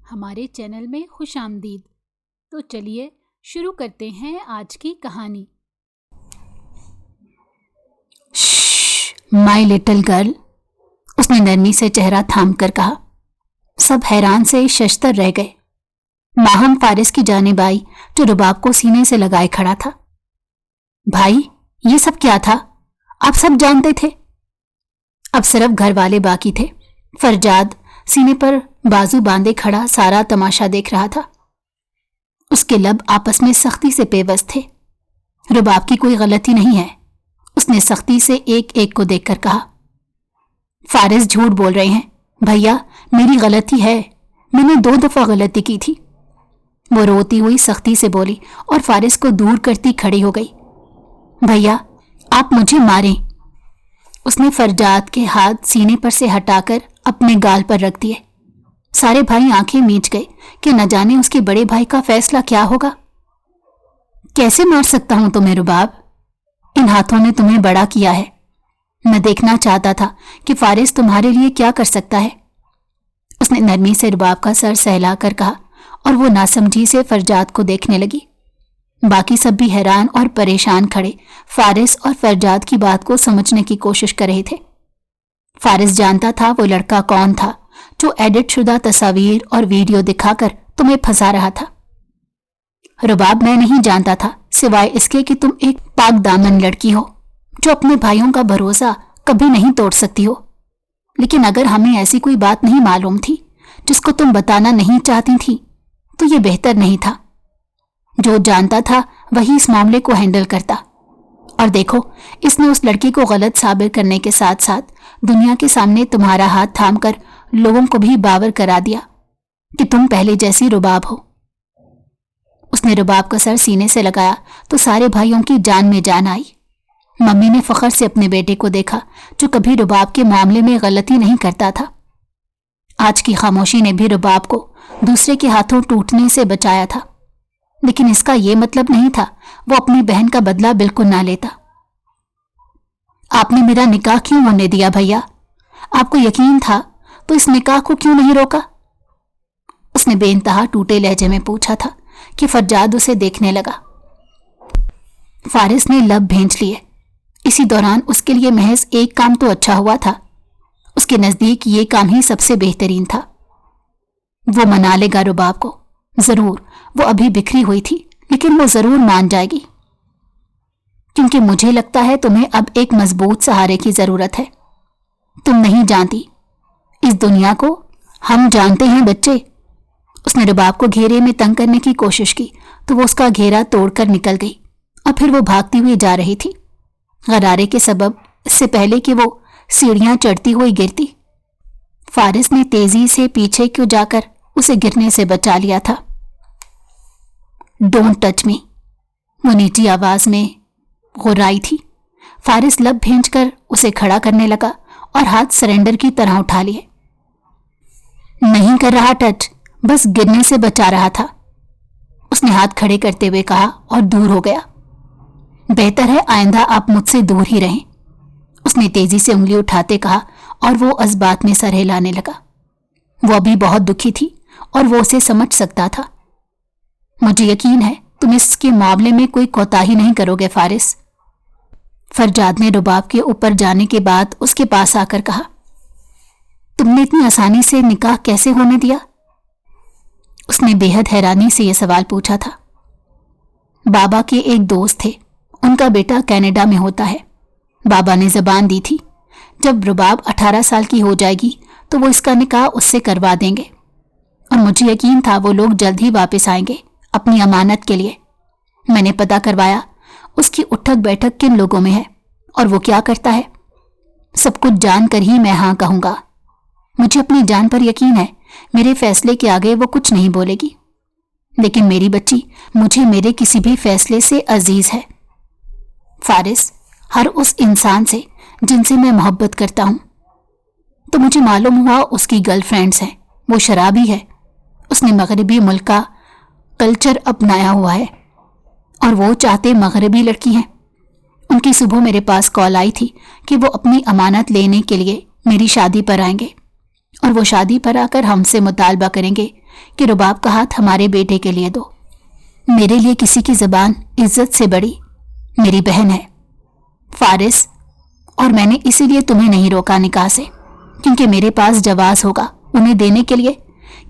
ہمارے چینل میں خوش آمدید۔ تو چلیے شروع کرتے ہیں آج کی کہانی۔ مائی لٹل گرل، اس نے نرمی سے چہرہ تھام کر کہا۔ سب حیران سے ششتر رہ گئے۔ ماہم فارس کی جانب آئی جو رباب کو سینے سے لگائے کھڑا تھا۔ بھائی، یہ سب کیا تھا؟ آپ سب جانتے تھے؟ اب صرف گھر والے باقی تھے۔ فرجاد سینے پر بازو باندھے کھڑا سارا تماشا دیکھ رہا تھا۔ اس کے لب آپس میں سختی سے پیوست تھے۔ رباب کی کوئی غلطی نہیں ہے، اس نے سختی سے ایک ایک کو دیکھ کر کہا۔ فارس جھوٹ بول رہے ہیں بھیا، میری غلطی ہے، میں نے 2 دفعہ غلطی کی تھی۔ وہ روتی ہوئی سختی سے بولی اور فارس کو دور کرتی کھڑی ہو گئی۔ بھیا، آپ مجھے ماریں۔ اس نے فرجاد کے ہاتھ سینے پر سے ہٹا کر اپنے گال پر رکھ دیے۔ سارے بھائی آنکھیں میچ گئے کہ نہ جانے اس کے بڑے بھائی کا فیصلہ کیا ہوگا۔ کیسے مار سکتا ہوں تمہیں رباب؟ ان ہاتھوں نے تمہیں بڑا کیا ہے۔ میں دیکھنا چاہتا تھا کہ فارس تمہارے لیے کیا کر سکتا ہے۔ اس نے نرمی سے رباب کا سر سہلا کر کہا اور وہ ناسمجھی سے فرجاد کو دیکھنے لگی۔ باقی سب بھی حیران اور پریشان کھڑے فارس اور فرجاد کی بات کو سمجھنے کی کوشش کر رہے تھے۔ فارس جانتا تھا وہ لڑکا کون تھا جو ایڈٹ شدہ تصاویر اور ویڈیو دکھا کر تمہیں پھنسا رہا تھا۔ رباب، میں نہیں جانتا تھا سوائے اس کے کہ تم ایک پاک دامن لڑکی ہو جو اپنے بھائیوں کا بھروسہ کبھی نہیں توڑ سکتی ہو، لیکن اگر ہمیں ایسی کوئی بات نہیں معلوم تھی جس کو تم بتانا نہیں چاہتی تھی تو یہ بہتر نہیں تھا۔ جو جانتا تھا وہی اس معاملے کو ہینڈل کرتا، اور دیکھو اس نے اس لڑکی کو غلط ثابت کرنے کے ساتھ ساتھ دنیا کے سامنے تمہارا ہاتھ تھام کر لوگوں کو بھی باور کرا دیا کہ تم پہلے جیسی رباب ہو۔ اس نے رباب کا سر سینے سے لگایا تو سارے بھائیوں کی جان میں جان آئی۔ ممی نے فخر سے اپنے بیٹے کو دیکھا جو کبھی رباب کے معاملے میں غلطی نہیں کرتا تھا۔ آج کی خاموشی نے بھی رباب کو دوسرے کے ہاتھوں ٹوٹنے سے بچایا تھا، لیکن اس کا یہ مطلب نہیں تھا وہ اپنی بہن کا بدلہ بالکل نہ لیتا۔ آپ نے میرا نکاح کیوں ہونے دیا بھیا؟ آپ کو یقین تھا تو اس نکاح کو کیوں نہیں روکا؟ اس نے بے انتہا ٹوٹے لہجے میں پوچھا تھا کہ فرجاد اسے دیکھنے لگا۔ فارس نے لب بھینچ لیے۔ اسی دوران اس کے لیے محض ایک کام تو اچھا ہوا تھا، اس کے نزدیک یہ کام ہی سب سے بہترین تھا۔ وہ منا لے گا رباب کو، ضرور، وہ ابھی بکھری ہوئی تھی لیکن وہ ضرور مان جائے گی، کیونکہ مجھے لگتا ہے تمہیں اب ایک مضبوط سہارے کی ضرورت ہے۔ تم نہیں جانتی اس دنیا کو، ہم جانتے ہیں بچے۔ اس نے رباب کو گھیرے میں تنگ کرنے کی کوشش کی تو وہ اس کا گھیرا توڑ کر نکل گئی اور پھر وہ بھاگتی ہوئی جا رہی تھی، غرارے کے سبب اس سے پہلے کہ وہ سیڑھیاں چڑھتی ہوئی گرتی۔ فارس نے تیزی سے پیچھے کو جا کر اسے گرنے سے بچا لیا تھا۔ ڈونٹ ٹچ می، وہ نیچی آواز میں غرائی تھی۔ فارس لب بھینچ کر اسے کھڑا کرنے لگا اور ہاتھ سرنڈر کی طرح اٹھا لیے۔ نہیں کر رہا ٹچ، بس گرنے سے بچا رہا تھا، اس نے ہاتھ کھڑے کرتے ہوئے کہا اور دور ہو گیا۔ بہتر ہے آئندہ آپ مجھ سے دور ہی رہیں، اس نے تیزی سے انگلی اٹھاتے کہا اور وہ اس بات میں سر ہلانے لگا۔ وہ ابھی بہت دکھی تھی اور وہ اسے سمجھ سکتا تھا۔ مجھے یقین ہے تم اس کے معاملے میں کوئی کوتاہی نہیں کرو گے فارس۔ فرجاد نے رباب کے اوپر جانے کے بعد اس کے پاس آ کر کہا، تم نے اتنی آسانی سے نکاح کیسے ہونے دیا؟ اس نے بے حد حیرانی سے یہ سوال پوچھا تھا۔ بابا کے ایک دوست تھے، ان کا بیٹا کینیڈا میں ہوتا ہے۔ بابا نے زبان دی تھی جب رباب 18 سال کی ہو جائے گی تو وہ اس کا نکاح اس سے کروا دیں گے، اور مجھے یقین تھا وہ لوگ جلد ہی واپس آئیں گے اپنی امانت کے لیے۔ میں نے پتہ کروایا اس کی اٹھک بیٹھک کن لوگوں میں ہے اور وہ کیا کرتا ہے۔ سب کچھ جان کر ہی میں ہاں کہوں گا۔ مجھے اپنی جان پر یقین ہے میرے فیصلے کے آگے وہ کچھ نہیں بولے گی، لیکن میری بچی مجھے میرے کسی بھی فیصلے سے عزیز ہے۔ فارس، ہر اس انسان سے جن سے میں محبت کرتا ہوں، تو مجھے معلوم ہوا اس کی گرل فرینڈز ہیں، وہ شرابی ہے، اس نے مغربی ملک کا کلچر اپنایا ہوا ہے اور وہ چاہتے مغربی لڑکی ہیں۔ ان کی صبح میرے پاس کال آئی تھی کہ وہ اپنی امانت لینے کے لیے میری شادی پر آئیں گے اور وہ شادی پر آ کر ہم سے مطالبہ کریں گے کہ رباب کا ہاتھ ہمارے بیٹے کے لیے دو. میرے لیے کسی کی زبان عزت سے بڑی میری بہن ہے فارس، اور میں نے اسی لیے تمہیں نہیں روکا نکاح سے، کیونکہ میرے پاس جواز ہوگا انہیں دینے کے لیے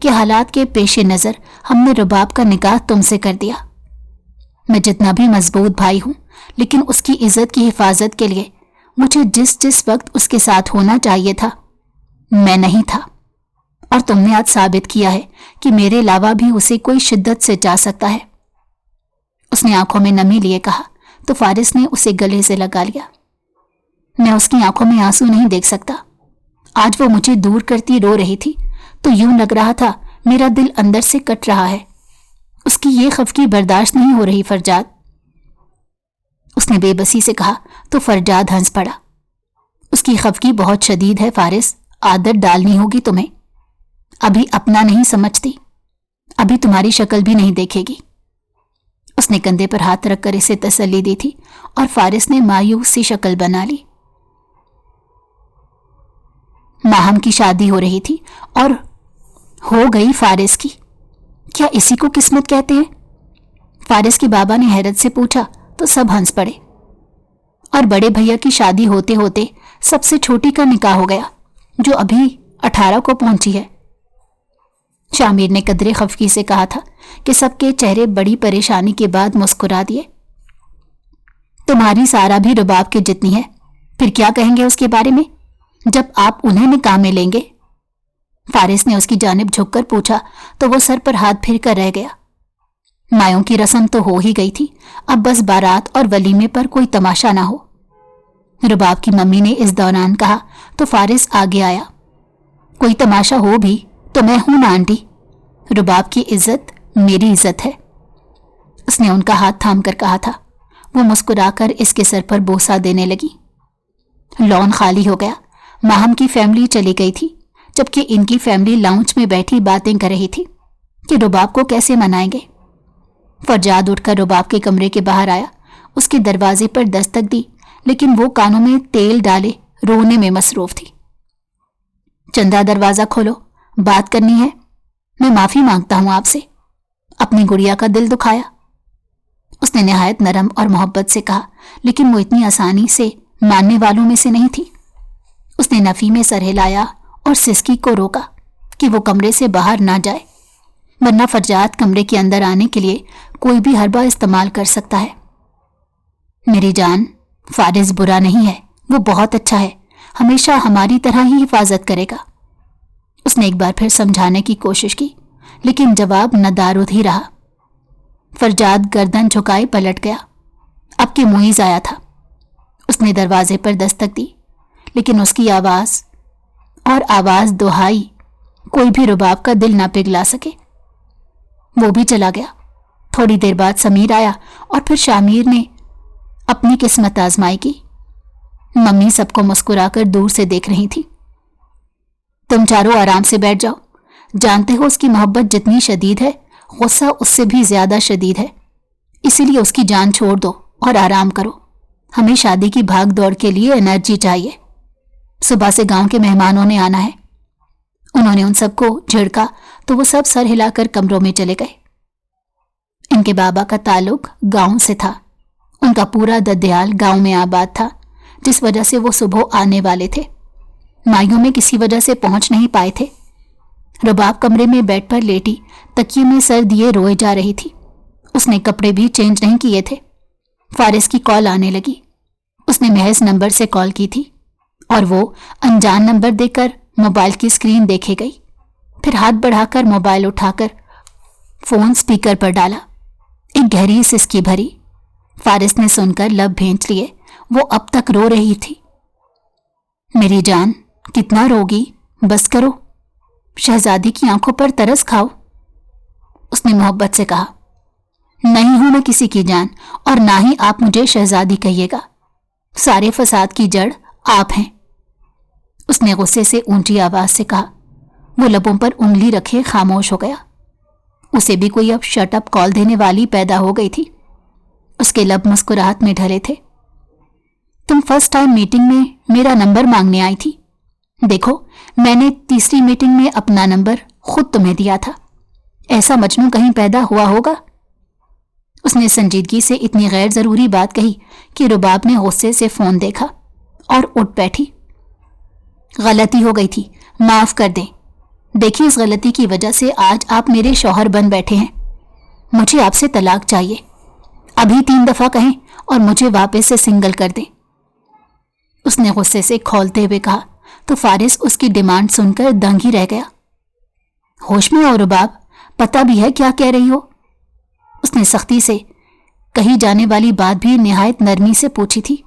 کہ حالات کے پیش نظر ہم نے رباب کا نکاح تم سے کر دیا. میں جتنا بھی مضبوط بھائی ہوں، لیکن اس کی عزت کی حفاظت کے لیے مجھے جس وقت اس کے ساتھ ہونا چاہیے تھا میں نہیں تھا، اور تم نے آج ثابت کیا ہے کہ میرے علاوہ بھی اسے کوئی شدت سے چاہ سکتا ہے. اس نے آنکھوں میں نمی لیے کہا تو فارس نے اسے گلے سے لگا لیا. میں اس کی آنکھوں میں آنسو نہیں دیکھ سکتا. آج وہ مجھے دور کرتی رو رہی تھی تو یوں لگ رہا تھا میرا دل اندر سے کٹ رہا ہے. اس کی یہ خفگی برداشت نہیں ہو رہی فرجاد. اس نے بے بسی سے کہا تو فرجاد ہنس پڑا. اس کی خفگی بہت شدید ہے فارس، عادت ڈالنی ہوگی تمہیں. ابھی اپنا نہیں سمجھتی، ابھی تمہاری شکل بھی نہیں دیکھے گی. اس نے کندھے پر ہاتھ رکھ کر اسے تسلی دی تھی اور فارس نے مایوس سی شکل بنا لی. ماہم کی شادی ہو رہی تھی اور ہو گئی فارس کی. کیا اسی کو قسمت کہتے ہیں؟ فارس کے بابا نے حیرت سے پوچھا تو سب ہنس پڑے. اور بڑے بھیا کی شادی ہوتے ہوتے سب سے چھوٹی کا نکاح ہو گیا جو ابھی 18 کو پہنچی ہے. شامیر نے قدرے خفگی سے کہا تھا کہ سب کے چہرے بڑی پریشانی کے بعد مسکرا دیے. تمہاری سارا بھی رباب کے جتنی ہے، پھر کیا کہیں گے اس کے بارے میں جب آپ انہیں نکاح میں لیں گے؟ فارس نے اس کی جانب جھک کر پوچھا تو وہ سر پر ہاتھ پھیر کر رہ گیا. مایوں کی رسم تو ہو ہی گئی تھی، اب بس بارات اور ولیمے پر کوئی تماشا نہ ہو. رباب کی ممی نے اس دوران کہا تو فارس آگے آیا. کوئی تماشا ہو بھی تو میں ہوں نا آنٹی، رباب کی عزت میری عزت ہے. اس نے ان کا ہاتھ تھام کر کہا تھا. وہ مسکرا کر اس کے سر پر بوسہ دینے لگی. لان خالی ہو گیا. ماہم کی فیملی چلی گئی تھی جبکہ ان کی فیملی لاؤنج میں بیٹھی باتیں کر رہی تھی کہ رباب کو کیسے منائیں گے. فرجاد اٹھ کر رباب کے کمرے کے باہر آیا. اس کے دروازے پر دستک دی لیکن وہ کانوں میں تیل ڈالے رونے میں مصروف تھی. چندہ دروازہ کھولو، بات کرنی ہے. میں معافی مانگتا ہوں آپ سے، اپنی گڑیا کا دل دکھایا. اس نے نہایت نرم اور محبت سے کہا لیکن وہ اتنی آسانی سے ماننے والوں میں سے نہیں تھی. اس نے نفی میں سر ہلایا اور سسکی کو روکا کہ وہ کمرے سے باہر نہ جائے، ورنہ فرجاد کمرے کے اندر آنے کے لیے کوئی بھی حربہ استعمال کر سکتا ہے. میری جان، فارس برا نہیں ہے، وہ بہت اچھا ہے، ہمیشہ ہماری طرح ہی حفاظت کرے گا. اس نے ایک بار پھر سمجھانے کی کوشش کی لیکن جواب ندارد ہی رہا. فرجاد گردن جھکائے پلٹ گیا. اب کہ معیز آیا تھا. اس نے دروازے پر دستک دی لیکن اس کی آواز دہائی کوئی بھی رباب کا دل نہ پگھلا سکے. وہ بھی چلا گیا. تھوڑی دیر بعد سمیر آیا اور پھر شامیر نے اپنی قسمت آزمائی کی. ممی سب کو مسکرا کر دور سے دیکھ رہی تھی. تم چاروں آرام سے بیٹھ جاؤ. جانتے ہو اس کی محبت جتنی شدید ہے، غصہ اس سے بھی زیادہ شدید ہے. اسی لیے اس کی جان چھوڑ دو اور آرام کرو. ہمیں شادی کی بھاگ دوڑ کے لیے انرجی چاہیے. صبح سے گاؤں کے مہمانوں نے آنا ہے. انہوں نے ان سب کو جھڑکا تو وہ سب سر ہلا کر کمروں میں چلے گئے. ان کے بابا کا تعلق گاؤں سے تھا. ان کا پورا ددیال گاؤں میں آباد تھا، جس وجہ سے وہ صبح آنے والے تھے. مائیوں میں کسی وجہ سے پہنچ نہیں پائے تھے. رباب کمرے میں بیڈ پر لیٹی تکیے میں سر دیے روئے جا رہی تھی. اس نے کپڑے بھی چینج نہیں کیے تھے. فارس کی کال آنے لگی. اس نے محض نمبر سے کال کی تھی اور وہ انجان نمبر دے کر موبائل کی اسکرین دیکھے گئی. پھر ہاتھ بڑھا کر موبائل اٹھا کر فون اسپیکر پر ڈالا. ایک گہری سسکی بھری. فارس نے سن کر لب بھینچ لیے. وہ اب تک رو رہی تھی. میری جان، کتنا روگی، بس کرو. شہزادی کی آنکھوں پر ترس کھاؤ. اس نے محبت سے کہا. نہیں ہوں میں کسی کی جان اور نہ ہی آپ مجھے شہزادی کہیے گا. سارے فساد کی جڑ آپ ہیں. اس نے غصے سے اونچی آواز سے کہا. وہ لبوں پر انگلی رکھے خاموش ہو گیا. اسے بھی کوئی اب شٹ اپ کال دینے والی پیدا ہو گئی تھی. اس کے لب مسکراہٹ میں ڈھلے تھے. تم فرسٹ ٹائم میٹنگ میں میرا نمبر مانگنے آئی تھی. دیکھو، میں نے تیسری میٹنگ میں اپنا نمبر خود تمہیں دیا تھا. ऐसा मजनू कहीं पैदा हुआ होगा। उसने संजीदगी से इतनी गैर जरूरी बात कही कि रुबाब ने गुस्से से फोन देखा और उठ बैठी। गलती हो गई थी, माफ कर दें। देखिए, इस गलती की वजह से आज आप मेरे शौहर बन बैठे हैं। मुझे आपसे तलाक चाहिए। अभी 3 दफा कहें और मुझे वापस से सिंगल कर दें। उसने गुस्से से खौलते हुए कहा तो फारिस उसकी डिमांड सुनकर दंग ही रह गया। होश में हो रुबाब, पता भी है क्या कह रही हो? उसने सख्ती से कही जाने वाली बात भी निहायत नरमी से पूछी थी।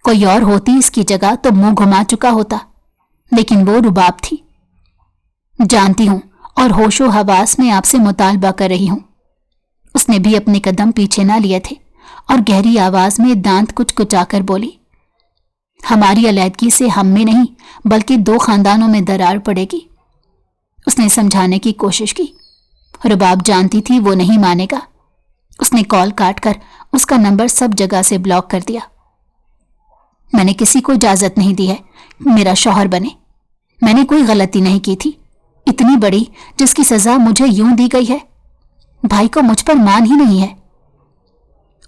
कोई और होती इसकी जगह तो मुंह घुमा चुका होता, लेकिन वो रुबाब थी। जानती हूं और होशो हवास में आपसे मुतालबा कर रही हूं। उसने भी अपने कदम पीछे ना लिए थे और गहरी आवाज में दांत कुचकुचाकर बोली, हमारी अलैदगी से हम में नहीं बल्कि 2 खानदानों में दरार पड़ेगी। उसने समझाने की कोशिश की। रुबाब जानती थी वो नहीं मानेगा। उसने कॉल काटकर उसका नंबर सब जगह से ब्लॉक कर दिया। मैंने किसी को इजाजत नहीं दी है मेरा शौहर बने। मैंने कोई गलती नहीं की थी, इतनी बड़ी जिसकी सजा मुझे यूं दी गई है। भाई को मुझ पर मान ही नहीं है,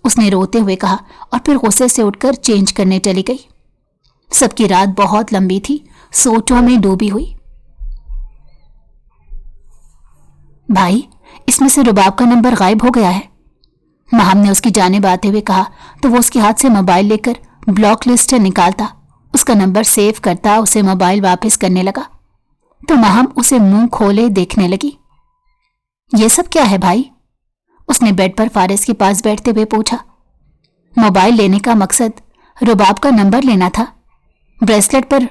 उसने रोते हुए कहा और फिर गुस्से से उठकर चेंज करने चली गई। सबकी रात बहुत लंबी थी, सोचों में डूबी हुई। भाई, इसमें से रुबाब का नंबर गायब हो गया है। माहम ने उसकी जानिब आते हुए कहा तो वो उसके हाथ से मोबाइल लेकर ब्लॉक लिस्ट से निकालता, उसका नंबर सेव करता, उसे मोबाइल वापस करने लगा तो माहम उसे मुंह खोले देखने लगी। ये सब क्या है भाई? उसने बेड पर फारिस के पास बैठते हुए पूछा। मोबाइल लेने का मकसद रुबाब का नंबर लेना था। ब्रेसलेट पर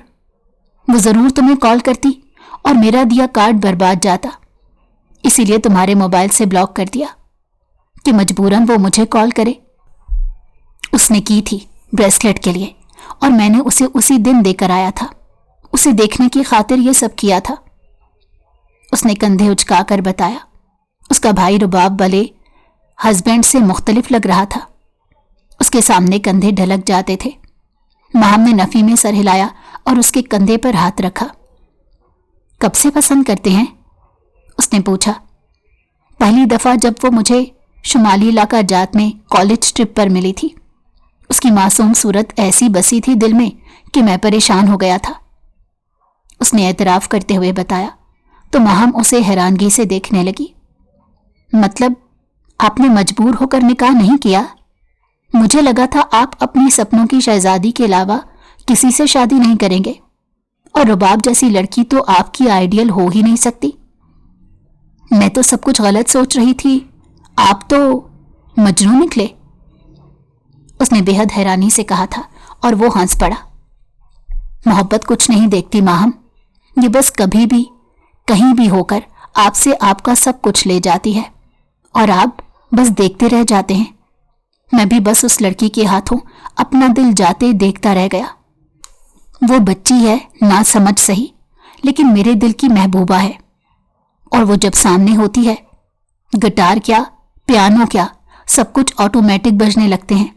वो जरूर तुम्हें कॉल करती और मेरा दिया कार्ड बर्बाद जाता, इसीलिए तुम्हारे मोबाइल से ब्लॉक कर दिया कि मजबूरन वो मुझे कॉल करे। उसने की थी ब्रेसलेट के लिए और मैंने उसे उसी दिन देकर आया था। उसे देखने की खातिर ये सब किया था, उसने कंधे उचकाकर बताया। उसका भाई रुबाब भले हस्बैंड से मुख्तलिफ लग रहा था, उसके सामने कंधे ढलक जाते थे। माम ने नफी में सर हिलाया और उसके कंधे पर हाथ रखा। कब से पसंद करते हैं? उसने पूछा। पहली दफा जब वो मुझे शुमाली इलाका जात में कॉलेज ट्रिप पर मिली थी। उसकी मासूम सूरत ऐसी बसी थी दिल में कि मैं परेशान हो गया था, उसने एतराफ करते हुए बताया तो माहम उसे हैरानगी से देखने लगी। मतलब आपने मजबूर होकर निकाह नहीं किया? मुझे लगा था आप अपनी सपनों की शहजादी के अलावा किसी से शादी नहीं करेंगे, और रुबाब जैसी लड़की तो आपकी आइडियल हो ही नहीं सकती। मैं तो सब कुछ गलत सोच रही थी, आप तो मजनू निकले, उसने बेहद हैरानी से कहा था और वो हंस पड़ा। मोहब्बत कुछ नहीं देखती माहम, ये बस कभी भी कहीं भी होकर आपसे आपका सब कुछ ले जाती है और आप बस देखते रह जाते हैं। मैं भी बस उस लड़की के हाथों अपना दिल जाते देखता रह गया। वो बच्ची है ना समझ सही, लेकिन मेरे दिल की महबूबा है, और वो जब सामने होती है गिटार क्या पियानो क्या सब कुछ ऑटोमेटिक बजने लगते हैं,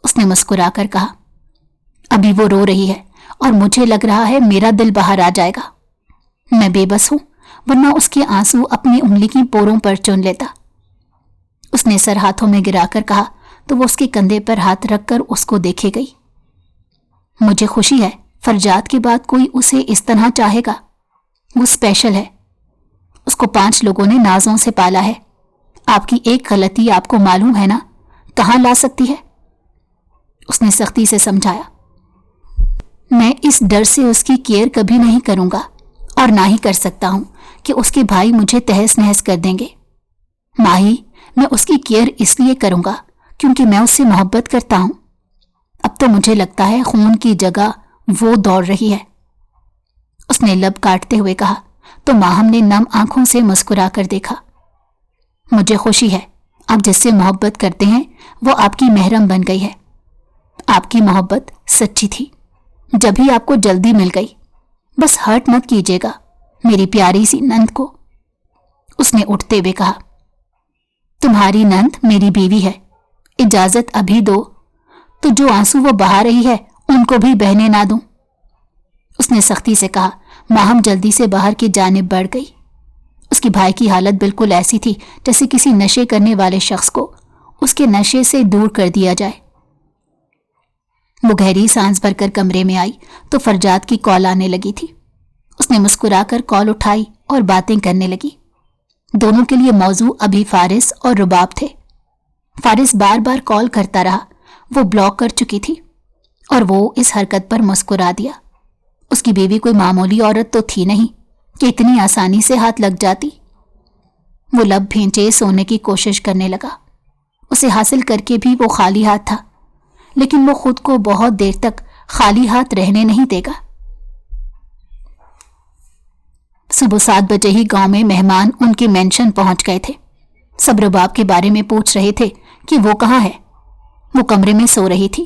उसने मुस्कुराकर कहा। अभी वो रो रही है और मुझे लग रहा है मेरा दिल बाहर आ जाएगा। मैं बेबस हूं, वरना उसके आंसू अपनी उंगली की पोरों पर चुन लेता, उसने सर हाथों में गिराकर कहा तो वो उसके कंधे पर हाथ रखकर उसको देखे गई। मुझे खुशी है फरजाद के बाद कोई उसे इस तरह चाहेगा। वो स्पेशल है, उसको 5 लोगों ने नाजों से पाला है। आपकी एक गलती आपको मालूम है ना कहां ला सकती है, उसने सख्ती से समझाया। मैं इस डर से उसकी केयर कभी नहीं करूंगा और ना ही कर सकता हूं कि उसके भाई मुझे तहस नहस कर देंगे। माही, मैं उसकी केयर इसलिए करूंगा क्योंकि मैं उससे मोहब्बत करता हूं। अब तो मुझे लगता है खून की जगह वो दौड़ रही है, उसने लब काटते हुए कहा तो माहम ने नम आंखों से मुस्कुरा कर देखा। मुझे खुशी है आप जिससे मोहब्बत करते हैं वो आपकी महरम बन गई है। आपकी मोहब्बत सच्ची थी, जब ही आपको जल्दी मिल गई। बस हर्ट मत कीजिएगा मेरी प्यारी सी नंद को, उसने उठते हुए कहा। तुम्हारी नंद मेरी बीवी है, इजाजत अभी दो तो जो आंसू वो बहा रही है उनको भी बहने ना दूं, उसने सख्ती से कहा। माहम जल्दी से बाहर की जानिब बढ़ गई। اس کے بھائی کی حالت بالکل ایسی تھی جیسے کسی نشے کرنے والے شخص کو اس کے نشے سے دور کر دیا جائے۔ وہ گہری سانس بھر کر کمرے میں آئی تو فرجاد کی کال آنے لگی تھی۔ اس نے مسکرا کر کال اٹھائی اور باتیں کرنے لگی۔ دونوں کے لیے موضوع ابھی فارس اور رباب تھے۔ فارس بار بار کال کرتا رہا، وہ بلاک کر چکی تھی، اور وہ اس حرکت پر مسکرا دیا۔ اس کی بیوی کوئی معمولی عورت تو تھی نہیں کہ اتنی آسانی سے ہاتھ لگ جاتی۔ وہ لب بھینچے سونے کی کوشش کرنے لگا۔ اسے حاصل کر کے بھی وہ خالی ہاتھ تھا، لیکن وہ خود کو بہت دیر تک خالی ہاتھ رہنے نہیں دے گا۔ صبح 7 بجے ہی گاؤں میں مہمان ان کے مینشن پہنچ گئے تھے۔ سب رباب کے بارے میں پوچھ رہے تھے کہ وہ کہاں ہے۔ وہ کمرے میں سو رہی تھی۔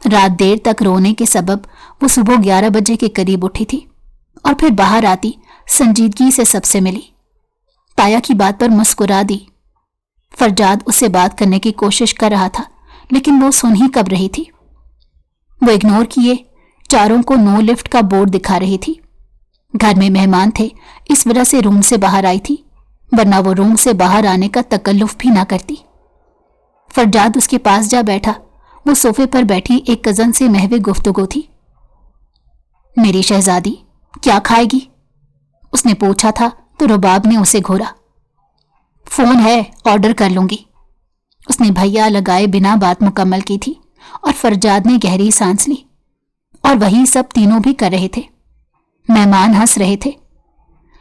رات دیر تک رونے کے سبب وہ صبح 11 بجے کے قریب اٹھی تھی، اور پھر باہر آتی سنجیدگی سے سب سے ملی۔ پایا کی بات پر مسکرا دی۔ فرجاد اس سے بات کرنے کی کوشش کر رہا تھا، لیکن وہ سن ہی کب رہی تھی۔ وہ اگنور کیے چاروں کو نو لفٹ کا بورڈ دکھا رہی تھی۔ گھر میں مہمان تھے، اس وجہ سے روم سے باہر آئی تھی، ورنہ وہ روم سے باہر آنے کا تکلف بھی نہ کرتی۔ فرجاد اس کے پاس جا بیٹھا۔ وہ صوفے پر بیٹھی ایک کزن سے محو گفتگو تھی۔ میری شہزادی کیا کھائے گی؟ اس نے پوچھا تھا تو رباب نے اسے گھورا۔ فون ہے، آرڈر کر لوں گی۔ اس نے بھیا لگائے بنا بات مکمل کی تھی، اور فرجاد نے گہری سانس لی، اور وہی سب تینوں بھی کر رہے تھے۔ مہمان ہنس رہے تھے۔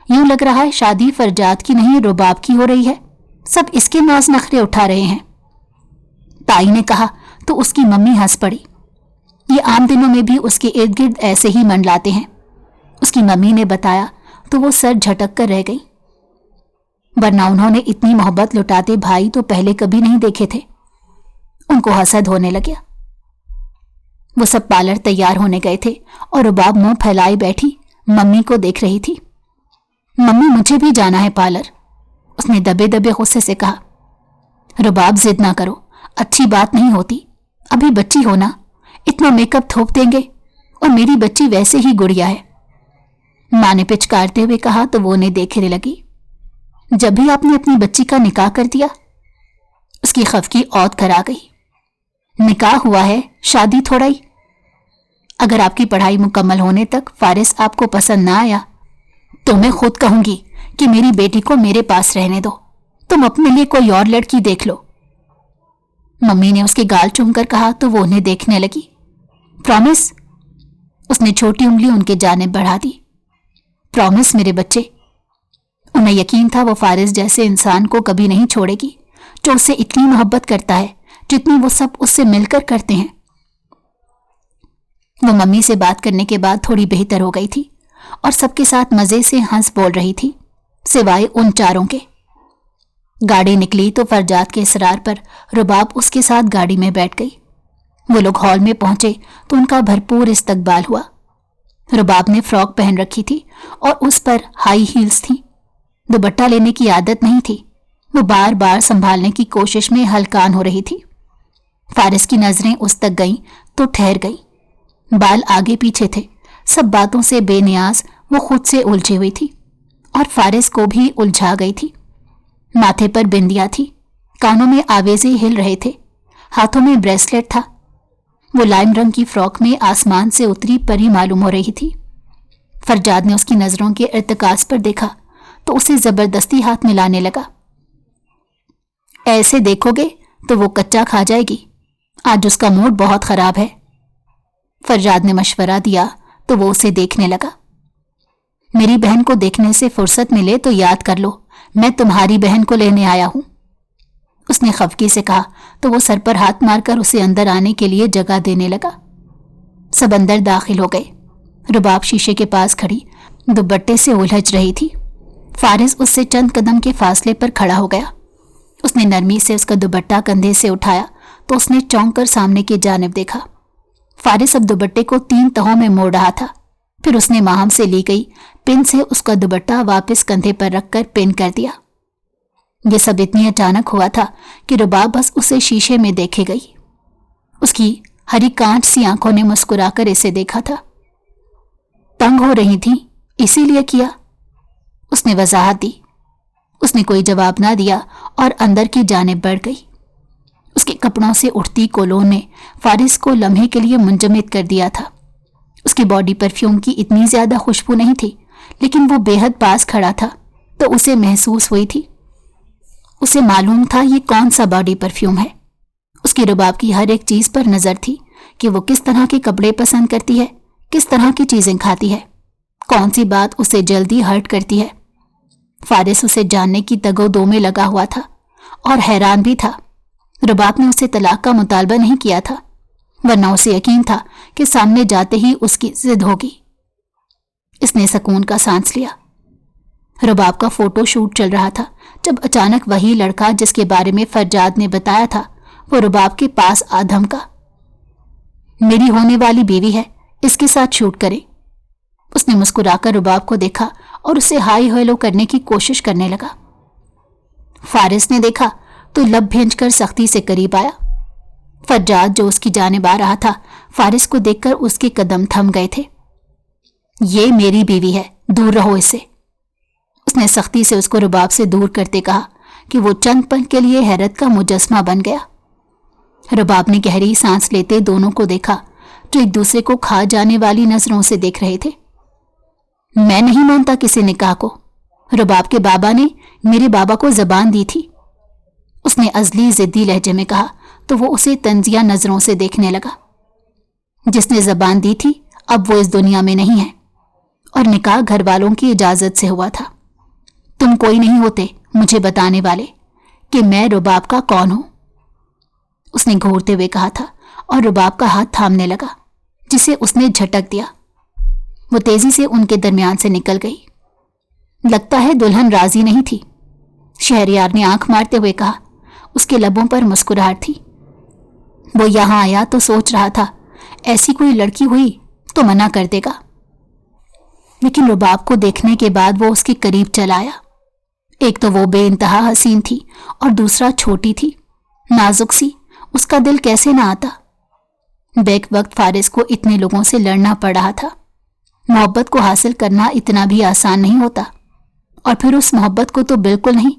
یوں لگ رہا ہے شادی فرجاد کی نہیں رباب کی ہو رہی ہے، سب اس کے ناز نخرے اٹھا رہے ہیں۔ تائی نے کہا تو اس کی ممی ہنس پڑی۔ یہ عام دنوں میں بھی اس کے ارد گرد ایسے ہی منڈلاتے ہیں۔ اس کی ممی نے بتایا تو وہ سر جھٹک کر رہ گئی، ورنہ انہوں نے اتنی محبت لٹاتے بھائی تو پہلے کبھی نہیں دیکھے تھے۔ ان کو حسد ہونے لگا۔ وہ سب پارلر تیار ہونے گئے تھے، اور رباب منہ پھیلائے بیٹھی ممی کو دیکھ رہی تھی۔ ممی مجھے بھی جانا ہے پارلر، اس نے دبے دبے غصے سے کہا۔ رباب ضد نہ کرو، اچھی بات نہیں ہوتی، ابھی بچی ہونا، اتنا میک اپ تھوپ دیں گے، اور میری بچی ویسے ہی گڑیا ہے۔ ماں نے پچکارتے ہوئے کہا تو وہ انہیں دیکھنے لگی۔ جب بھی آپ نے اپنی بچی کا نکاح کر دیا؟ اس کی خفگی عود کرا گئی۔ نکاح ہوا ہے، شادی تھوڑا ہی۔ اگر آپ کی پڑھائی مکمل ہونے تک فارس آپ کو پسند نہ آیا تو میں خود کہوں گی کہ میری بیٹی کو میرے پاس رہنے دو، تم اپنے لیے کوئی اور لڑکی دیکھ لو۔ ممی نے اس کے گال چوم کر کہا تو وہ انہیں دیکھنے لگی۔ پرامس؟ اس نے چھوٹی انگلی ان کے جانب بڑھا دی۔ پرامس میرے بچے۔ انہیں یقین تھا وہ فارس جیسے انسان کو کبھی نہیں چھوڑے گی جو اس سے اتنی محبت کرتا ہے جتنی وہ سب اس سے مل کر کرتے ہیں۔ وہ ممی سے بات کرنے کے بعد تھوڑی بہتر ہو گئی تھی، اور سب کے ساتھ مزے سے ہنس بول رہی تھی، سوائے ان چاروں کے۔ گاڑی نکلی تو فرجاد کے اصرار پر رباب اس کے ساتھ گاڑی میں بیٹھ گئی۔ وہ لوگ ہال میں پہنچے تو ان کا بھرپور استقبال ہوا۔ رباب نے فراک پہن رکھی تھی اور اس پر ہائی ہیلز تھیں۔ دوپٹہ لینے کی عادت نہیں تھی، وہ بار بار سنبھالنے کی کوشش میں ہلکان ہو رہی تھی۔ فارس کی نظریں اس تک گئیں تو ٹھہر گئیں۔ بال آگے پیچھے تھے، سب باتوں سے بے نیاز وہ خود سے الجھی ہوئی تھی، اور فارس کو بھی الجھا گئی تھی۔ ماتھے پر بندیا تھی، کانوں میں آویزے ہل رہے تھے، ہاتھوں میں بریسلیٹ تھا۔ وہ لائم رنگ کی فراک میں آسمان سے اتری پری معلوم ہو رہی تھی۔ فرجاد نے اس کی نظروں کے ارتکاز پر دیکھا تو اسے زبردستی ہاتھ ملانے لگا۔ ایسے دیکھو گے تو وہ کچا کھا جائے گی، آج اس کا موڈ بہت خراب ہے۔ فرجاد نے مشورہ دیا تو وہ اسے دیکھنے لگا۔ میری بہن کو دیکھنے سے فرصت ملے تو یاد کر لو میں تمہاری بہن کو لینے آیا ہوں، اس نے خفگی سے کہا تو وہ سر پر ہاتھ مار کر اسے اندر آنے کے لیے جگہ دینے لگا۔ سب اندر داخل ہو گئے۔ رباب شیشے کے پاس کھڑی دوپٹے سے الجھ رہی تھی۔ فارس اس سے چند قدم کے فاصلے پر کھڑا ہو گیا۔ اس نے نرمی سے اس کا دوپٹہ کندھے سے اٹھایا تو اس نے چونک کر سامنے کی جانب دیکھا۔ فارس اب دوپٹے کو 3 تہوں میں موڑ رہا تھا، پھر اس نے ماہم سے لی گئی پن سے اس کا دوپٹہ واپس کندھے پر رکھ کر پن کر دیا۔ یہ سب اتنی اچانک ہوا تھا کہ رباب بس اسے شیشے میں دیکھے گئی۔ اس کی ہری کانچ سی آنکھوں نے مسکرا کر اسے دیکھا تھا۔ تنگ ہو رہی تھیں اسی لیے کیا، اس نے وضاحت دی۔ اس نے کوئی جواب نہ دیا اور اندر کی جانب بڑھ گئی۔ اس کے کپڑوں سے اٹھتی کولون نے فارس کو لمحے کے لیے منجمد کر دیا تھا۔ اس کی باڈی پرفیوم کی اتنی زیادہ خوشبو نہیں تھی، لیکن وہ بے حد پاس کھڑا تھا تو اسے محسوس ہوئی تھی۔ اسے معلوم تھا یہ کون سا باڈی پرفیوم ہے۔ اس کی رباب کی ہر ایک چیز پر نظر تھی کہ وہ کس طرح کے کپڑے پسند کرتی ہے، کس طرح کی چیزیں کھاتی ہے، کون سی بات اسے جلدی ہرٹ کرتی ہے۔ فارس اسے جاننے کی تگ و دو میں لگا ہوا تھا اور حیران بھی تھا۔ رباب نے اسے طلاق کا مطالبہ نہیں کیا تھا، ورنہ اسے یقین تھا کہ سامنے جاتے ہی اس کی ضد ہوگی۔ اس نے سکون کا سانس لیا۔ رباب کا فوٹو شوٹ چل رہا تھا جب اچانک وہی لڑکا جس کے بارے میں فرجاد نے بتایا تھا وہ رباب کے پاس آ دھمکا۔ میری ہونے والی بیوی ہے، اس کے ساتھ شوٹ کریں۔ اس نے مسکرا کر رباب کو دیکھا اور اسے ہائی ہیلو کرنے کی کوشش کرنے لگا۔ فارس نے دیکھا تو لب بھینچ کر سختی سے قریب آیا۔ فرجاد جو اس کی جانب آ رہا تھا، فارس کو دیکھ کر اس کے قدم تھم گئے تھے۔ یہ میری بیوی ہے، دور رہو اس سے۔ اس نے سختی سے اس کو رباب سے دور کرتے کہا کہ وہ چند پل کے لیے حیرت کا مجسمہ بن گیا۔ رباب نے گہری سانس لیتے دونوں کو دیکھا جو ایک دوسرے کو کھا جانے والی نظروں سے دیکھ رہے تھے۔ میں نہیں مانتا کسی نکاح کو، رباب کے بابا نے میرے بابا کو زبان دی تھی۔ اس نے ازلی ضدی لہجے میں کہا تو وہ اسے طنزیہ نظروں سے دیکھنے لگا۔ جس نے زبان دی تھی اب وہ اس دنیا میں نہیں ہے، اور نکاح گھر والوں کی اجازت سے ہوا تھا۔ تم کوئی نہیں ہوتے مجھے بتانے والے کہ میں رباب کا کون ہوں، اس نے گھورتے ہوئے کہا تھا اور رباب کا ہاتھ تھامنے لگا جسے اس نے جھٹک دیا۔ وہ تیزی سے ان کے درمیان سے نکل گئی۔ لگتا ہے دلہن راضی نہیں تھی، شہریار نے آنکھ مارتے ہوئے کہا۔ اس کے لبوں پر مسکراہٹ تھی۔ وہ یہاں آیا تو سوچ رہا تھا ایسی کوئی لڑکی ہوئی تو منع کر دے گا، لیکن رباب کو دیکھنے کے بعد وہ اس کے قریب چل آیا۔ ایک تو وہ بے انتہا حسین تھی اور دوسرا چھوٹی تھی، نازک سی، اس کا دل کیسے نہ آتا۔ بیک وقت فارس کو اتنے لوگوں سے لڑنا پڑ رہا تھا۔ محبت کو حاصل کرنا اتنا بھی آسان نہیں ہوتا، اور پھر اس محبت کو تو بالکل نہیں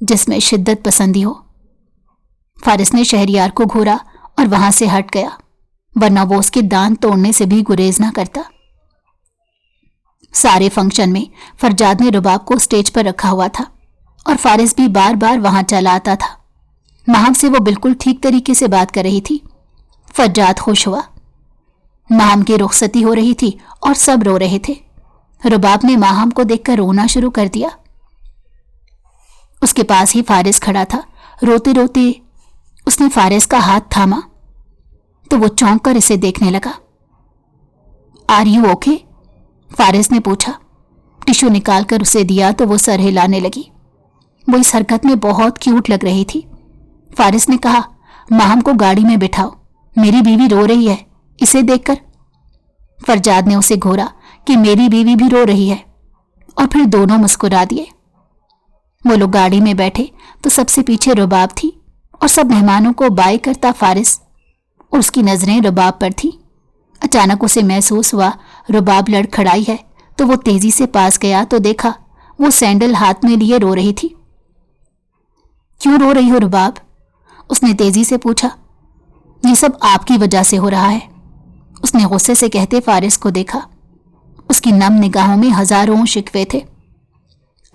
جس میں شدت پسندی ہو۔ فارس نے شہریار کو گھورا اور وہاں سے ہٹ گیا، ورنہ وہ اس کے دانت توڑنے سے بھی گریز نہ کرتا۔ سارے فنکشن میں فرجاد نے رباب کو سٹیج پر رکھا ہوا تھا اور فارس بھی بار بار وہاں چلا آتا تھا۔ ماہم سے وہ بالکل ٹھیک طریقے سے بات کر رہی تھی۔ فرجاد خوش ہوا۔ ماہم کی رخصتی ہو رہی تھی اور سب رو رہے تھے۔ رباب نے ماہم کو دیکھ کر رونا شروع کر دیا۔ اس کے پاس ہی فارس کھڑا تھا۔ روتے روتے اس نے فارس کا ہاتھ تھاما تو وہ چونک کر اسے دیکھنے لگا۔ Are you okay? فارس نے پوچھا۔ ٹشو نکال کر اسے دیا تو وہ سر ہلانے لگی۔ وہ اس حرکت میں بہت کیوٹ لگ رہی تھی۔ فارس نے کہا، ماہم کو گاڑی میں بٹھاؤ، میری بیوی رو رہی ہے، اسے دیکھ کر۔ فرجاد نے اسے گھورا کہ میری بیوی بھی رو رہی ہے، اور پھر دونوں مسکرا دیے۔ وہ لوگ گاڑی میں بیٹھے تو سب سے پیچھے رباب تھی اور سب مہمانوں کو بائے کرتا فارس، اور اس کی نظریں رباب پر تھی۔ اچانک اسے محسوس ہوا رباب لڑ کھڑائی ہے تو وہ تیزی سے پاس گیا تو دیکھا وہ سینڈل ہاتھ میں لیے رو رہی تھی۔ کیوں رو رہی ہو رباب؟ اس نے تیزی سے پوچھا۔ یہ سب آپ کی وجہ سے ہو رہا ہے، اس نے غصے سے کہتے فارس کو دیکھا۔ اس کی نم نگاہوں میں ہزاروں شکوے تھے۔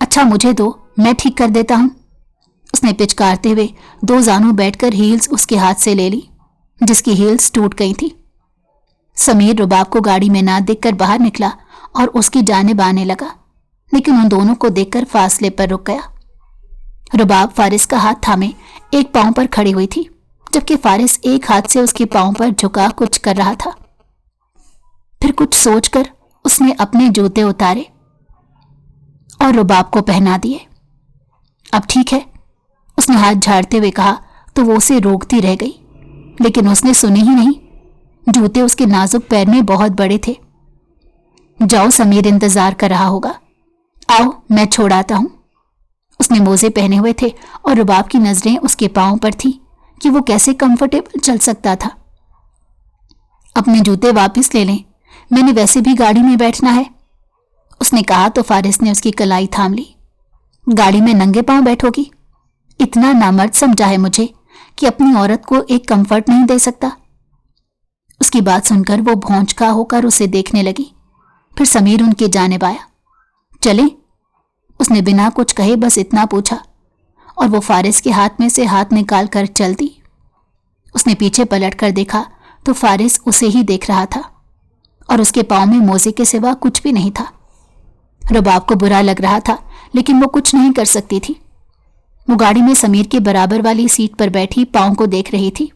اچھا مجھے دو، میں ٹھیک کر دیتا ہوں۔ اس نے پچکارتے ہوئے دو زانوں بیٹھ کر ہیلز اس کے ہاتھ سے لے لی جس کی ہیلز ٹوٹ گئی تھی۔ سمیر رباب کو گاڑی میں نہ دیکھ کر باہر نکلا اور اس کی جانب آنے لگا، لیکن ان دونوں کو دیکھ کر فاصلے پر رک گیا۔ رباب فارس کا ہاتھ تھامے ایک پاؤں پر کھڑی ہوئی تھی، جبکہ فارس ایک ہاتھ سے اس کے پاؤں پر جھکا کچھ کر رہا تھا۔ پھر کچھ سوچ کر اس نے اپنے جوتے اتارے اور رباب کو پہنا دیے۔ اب ٹھیک ہے، اس نے ہاتھ جھاڑتے ہوئے کہا تو وہ اسے روکتی رہ گئی، لیکن اس نے سنی ہی نہیں۔ جوتے اس کے نازک پیر میں بہت بڑے تھے۔ جاؤ، سمیر انتظار کر رہا ہوگا، آؤ میں چھوڑ آتا ہوں۔ اس نے موزے پہنے ہوئے تھے اور رباب کی نظریں اس کے پاؤں پر تھی کہ وہ کیسے کمفرٹیبل چل سکتا تھا۔ اپنے جوتے واپس لے لیں، میں نے ویسے بھی گاڑی میں بیٹھنا ہے، اس نے کہا تو فارس نے اس کی کلائی تھام لی۔ गाड़ी में नंगे पांव बैठोगी? इतना नामर्द समझा है मुझे कि अपनी औरत को एक कंफर्ट नहीं दे सकता। उसकी बात सुनकर वो भौंचका होकर उसे देखने लगी। फिर समीर उनकी जानिब आया। चले? उसने बिना कुछ कहे बस इतना पूछा और वो फारिस के हाथ में से हाथ निकाल कर चल दी। उसने पीछे पलट कर देखा तो फारिस उसे ही देख रहा था और उसके पाँव में मोजे के सिवा कुछ भी नहीं था। रुबाब को बुरा लग रहा था लेकिन वो कुछ नहीं कर सकती थी। वो गाड़ी में समीर के बराबर वाली सीट पर बैठी पाँव को देख रही थी।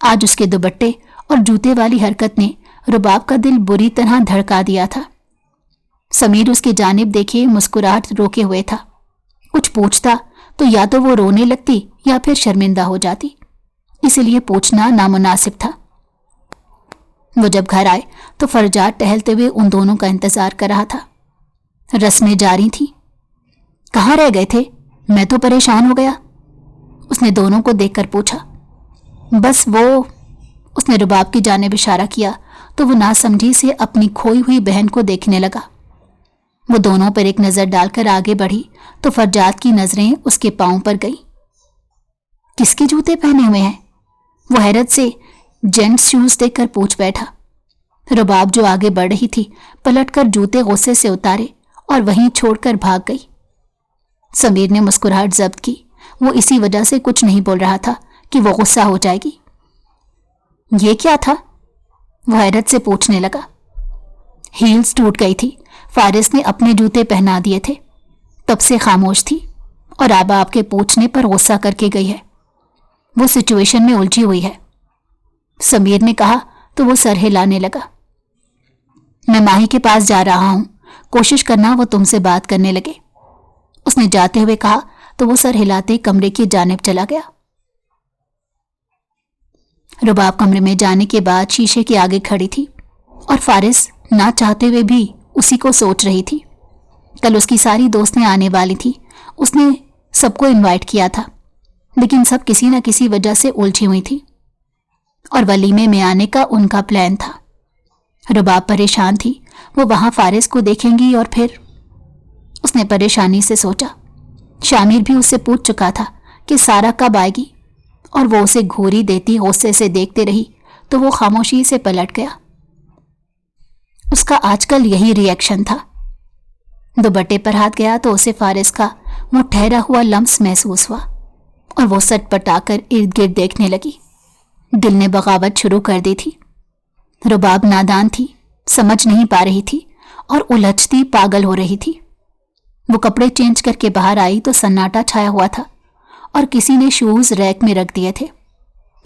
आज उसके दुपट्टे और जूते वाली हरकत ने रुबाब का दिल बुरी तरह धड़का दिया था। समीर उसकी जानिब देखे मुस्कुराहट रोके हुए था। कुछ पूछता तो या तो वो रोने लगती या फिर शर्मिंदा हो जाती, इसलिए पूछना नामुनासिब था। वो जब घर आए तो फरजाद टहलते हुए उन दोनों का इंतजार कर रहा था। रस्में जारी थी। कहाँ रह गए थे? मैं तो परेशान हो गया, उसने दोनों को देखकर पूछा। बस वो, उसने रुबाब की जानिब इशारा किया तो वो नासमझी से अपनी खोई हुई बहन को देखने लगा। वो दोनों पर एक नजर डालकर आगे बढ़ी तो फरजाद की नजरें उसके पांव पर गई। किसके जूते पहने हुए हैं? वो हैरत से जेंट्स शूज देखकर पूछ बैठा। रुबाब जो आगे बढ़ रही थी पलटकर जूते गुस्से से उतारे और वहीं छोड़कर भाग गई। समीर ने मुस्कुराहट जब्त की। वो इसी वजह से कुछ नहीं बोल रहा था कि वो गुस्सा हो जाएगी। ये क्या था? वो हैरत से पूछने लगा। हील्स टूट गई थी। फारिस ने अपने जूते पहना दिए थे। तब से खामोश थी और अब आपके पूछने पर गुस्सा करके गई है। वो सिचुएशन में उलझी हुई है, समीर ने कहा तो वो सर हिलाने लगा। मैं माही के पास जा रहा हूं, कोशिश करना वो तुमसे बात करने लगे, उसने जाते हुए कहा तो वो सर हिलाते कमरे की जानिब चला गया। रुबाब कमरे में जाने के बाद शीशे के आगे खड़ी थी और फारिस ना चाहते हुए भी उसी को सोच रही थी। कल उसकी सारी दोस्तें आने वाली थी। उसने सबको इनवाइट किया था लेकिन सब किसी न किसी वजह से उलझी हुई थी और वलीमे में आने का उनका प्लान था। रुबाब परेशान थी। वो वहां फारिस को देखेंगी और फिर उसने परेशानी से सोचा। शामिर भी उससे पूछ चुका था कि सारा कब आएगी और वो उसे घूरी देती गुस्से से देखते रही तो वो खामोशी से पलट गया। उसका आजकल यही रिएक्शन था। दुपट्टे पर हाथ गया तो उसे फारिस का वो ठहरा हुआ लम्स महसूस हुआ और वो सटपटाकर इर्द गिर्द देखने लगी। दिल ने बगावत शुरू कर दी थी। रुबाब नादान थी, समझ नहीं पा रही थी और उलझती पागल हो रही थी। वो कपड़े चेंज करके बाहर आई तो सन्नाटा छाया हुआ था और किसी ने शूज रैक में रख दिए थे।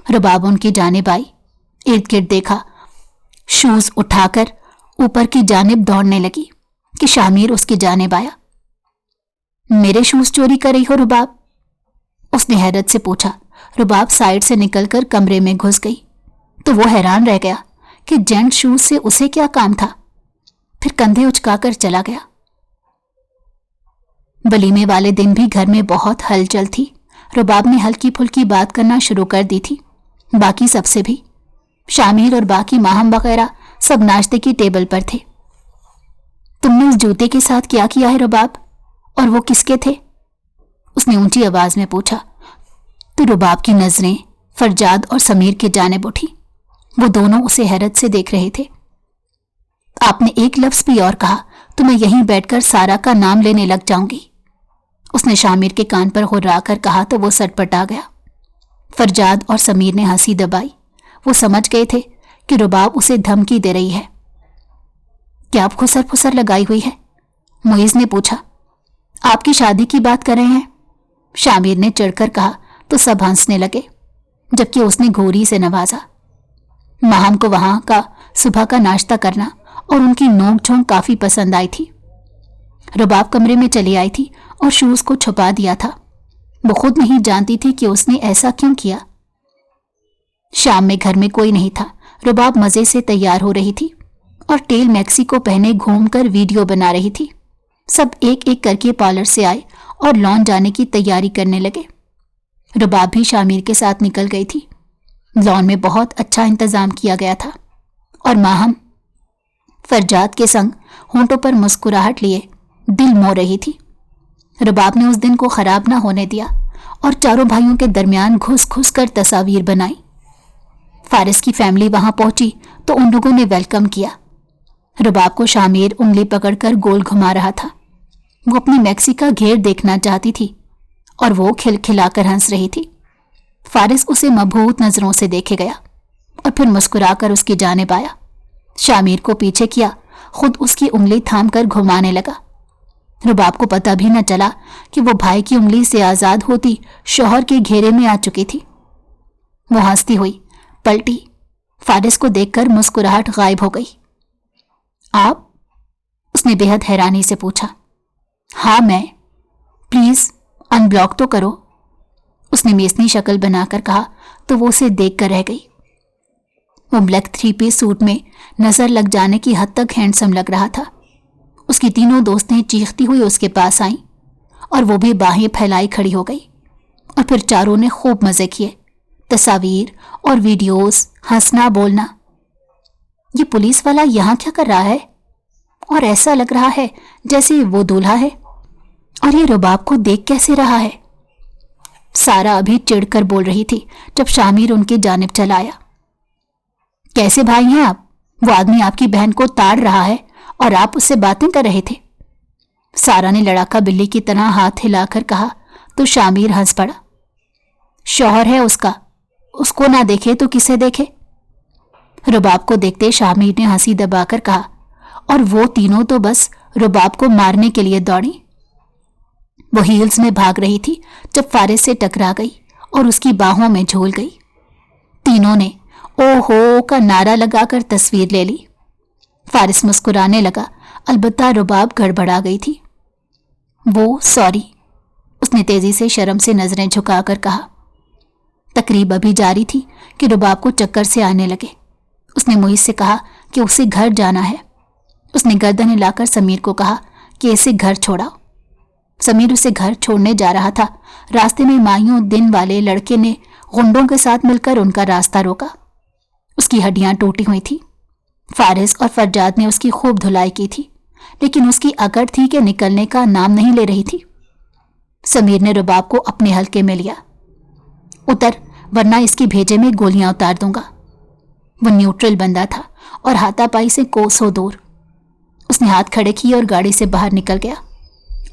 रुबाब उनकी जानिब आई, इर्द गिर्द देखा, शूज उठाकर ऊपर की जानिब दौड़ने लगी कि शामिर उसकी जानिब आया। मेरे शूज चोरी कर रही हो रुबाब? उसने हैरत से पूछा। रुबाब साइड से निकलकर कमरे में घुस गई तो वो हैरान रह गया कि जेंट शूज से उसे क्या काम था। फिर कंधे उचकाकर चला गया। वलीमे वाले दिन भी घर में बहुत हलचल थी। रुबाब ने हल्की फुल्की बात करना शुरू कर दी थी, बाकी सबसे भी। शामिर और बाकी माहम वगैरह सब नाश्ते की टेबल पर थे। तुमने उस जूते के साथ क्या किया है रुबाब, और वो किसके थे? उसने ऊंची आवाज में पूछा तो रुबाब की नजरें फरजाद और समीर की जानिब उठी। वो दोनों उसे हैरत से देख रहे थे। आपने एक लफ्ज भी और कहा तो मैं यहीं बैठकर सारा का नाम लेने लग जाऊंगी, उसने शामिर के कान पर हुर्राकर कहा तो वो सटपटा गया। फरजाद और समीर ने हंसी दबाई। वो समझ गए थे कि रुबाब उसे धमकी दे रही है। क्या आप खुसर फुसर लगाई हुई है? मुइज ने पूछा। आपकी शादी की बात कर रहे हैं, शामिर ने चिढ़कर कहा तो सब हंसने लगे, जबकि उसने घोरी से नवाजा। माहम को वहां का सुबह का नाश्ता करना और उनकी नोक झोंक काफी पसंद आई थी। रुबाब कमरे में चली आई थी और शूज को छुपा दिया था। वो खुद नहीं जानती थी कि उसने ऐसा क्यों किया। शाम में घर में कोई नहीं था। रुबाब मजे से तैयार हो रही थी और टेल मैक्सी को पहने घूमकर वीडियो बना रही थी। सब एक एक करके पार्लर से आए और लॉन जाने की तैयारी करने लगे। रुबाब भी शामिर के साथ निकल गई थी। लॉन में बहुत अच्छा इंतजाम किया गया था और माहम फरजाद के संग होंठों पर मुस्कुराहट लिए दिल मोह रही थी। रबाब ने उस दिन को खराब ना होने दिया और चारों भाइयों के दरमियान घुस घुस कर तस्वीर बनाई। फारिस की फैमिली वहां पहुंची तो उन लोगों ने वेलकम किया। रबाब को शामिर उंगली पकड़कर गोल घुमा रहा था। वो अपनी मैक्सी का घेर देखना चाहती थी और वो खिलखिलाकर हंस रही थी। फारिस उसे मबहूत नजरों से देखे गया और फिर मुस्कुराकर उसकी जानिब आया। शामिर को पीछे किया, खुद उसकी उंगली थाम कर घुमाने लगा। रबाब को पता भी न चला कि वो भाई की उंगली से आजाद होती शौहर के घेरे में आ चुकी थी। वो हंसती हुई पलटी। फारिस को देखकर मुस्कुराहट गायब हो गई। आप? उसने बेहद हैरानी से पूछा। हाँ मैं। प्लीज अनब्लॉक तो करो, उसने मेसनी शक्ल बनाकर कहा तो वो उसे देख कर रह गई। वो ब्लैक 3 पीस सूट में नजर लग जाने की हद तक हैंडसम लग रहा था। उसकी तीनों दोस्तें चीखती हुई उसके पास आईं और वो भी बाहें फैलाई खड़ी हो गई। और फिर चारों ने खूब मजे किए, तस्वीर और वीडियोस, हंसना बोलना। ये पुलिस वाला यहाँ क्या कर रहा है? और ऐसा लग रहा है जैसे वो दूल्हा है। और ये रबाब को देख कैसे रहा है? सारा अभी चिढ़कर बोल रही थी जब शामिर उनकी जानिब चला आया। कैसे भाई हैं आप? वो आदमी आपकी बहन को ताड़ रहा है और आप उससे बातें कर रहे थे। सारा ने लड़ाका बिल्ली की तरह हाथ हिलाकर कहा तो शामिर हंस पड़ा। शौहर है उसका, उसको ना देखे तो किसे देखे? रबाब को देखते शामिर ने हंसी दबाकर कहा और वो तीनों तो बस रबाब को मारने के लिए दौड़ी। वो हील्स में भाग रही थी जब फारिस से टकरा गई और उसकी बाहों में झूल गई। तीनों ने ओहो का नारा लगाकर तस्वीर ले ली। फारिस मुस्कुराने लगा, अलबत्ता रबाब गड़बड़ा गई थी। वो सॉरी, उसने तेजी से शर्म से नजरें झुकाकर कहा। तकरीब अभी जारी थी कि रबाब को चक्कर से आने लगे। उसने मुईज से कहा कि उसे घर जाना है। उसने गर्दन हिलाकर समीर को कहा कि इसे घर छोड़ाओ। समीर उसे घर छोड़ने जा रहा था। रास्ते में मायूं दिन वाले लड़के ने गुंडों के साथ मिलकर उनका रास्ता रोका। उसकी हड्डियां टूटी हुई थी। फारिस और फरजाद ने उसकी खूब धुलाई की थी, लेकिन उसकी अकड़ थी कि निकलने का नाम नहीं ले रही थी। समीर ने रबाब को अपने हल्के में लिया। उतर, वरना इसकी भेजे में गोलियां उतार दूंगा। वो न्यूट्रल बंदा था और हाथापाई से कोसों दूर। उसने हाथ खड़े किए और गाड़ी से बाहर निकल गया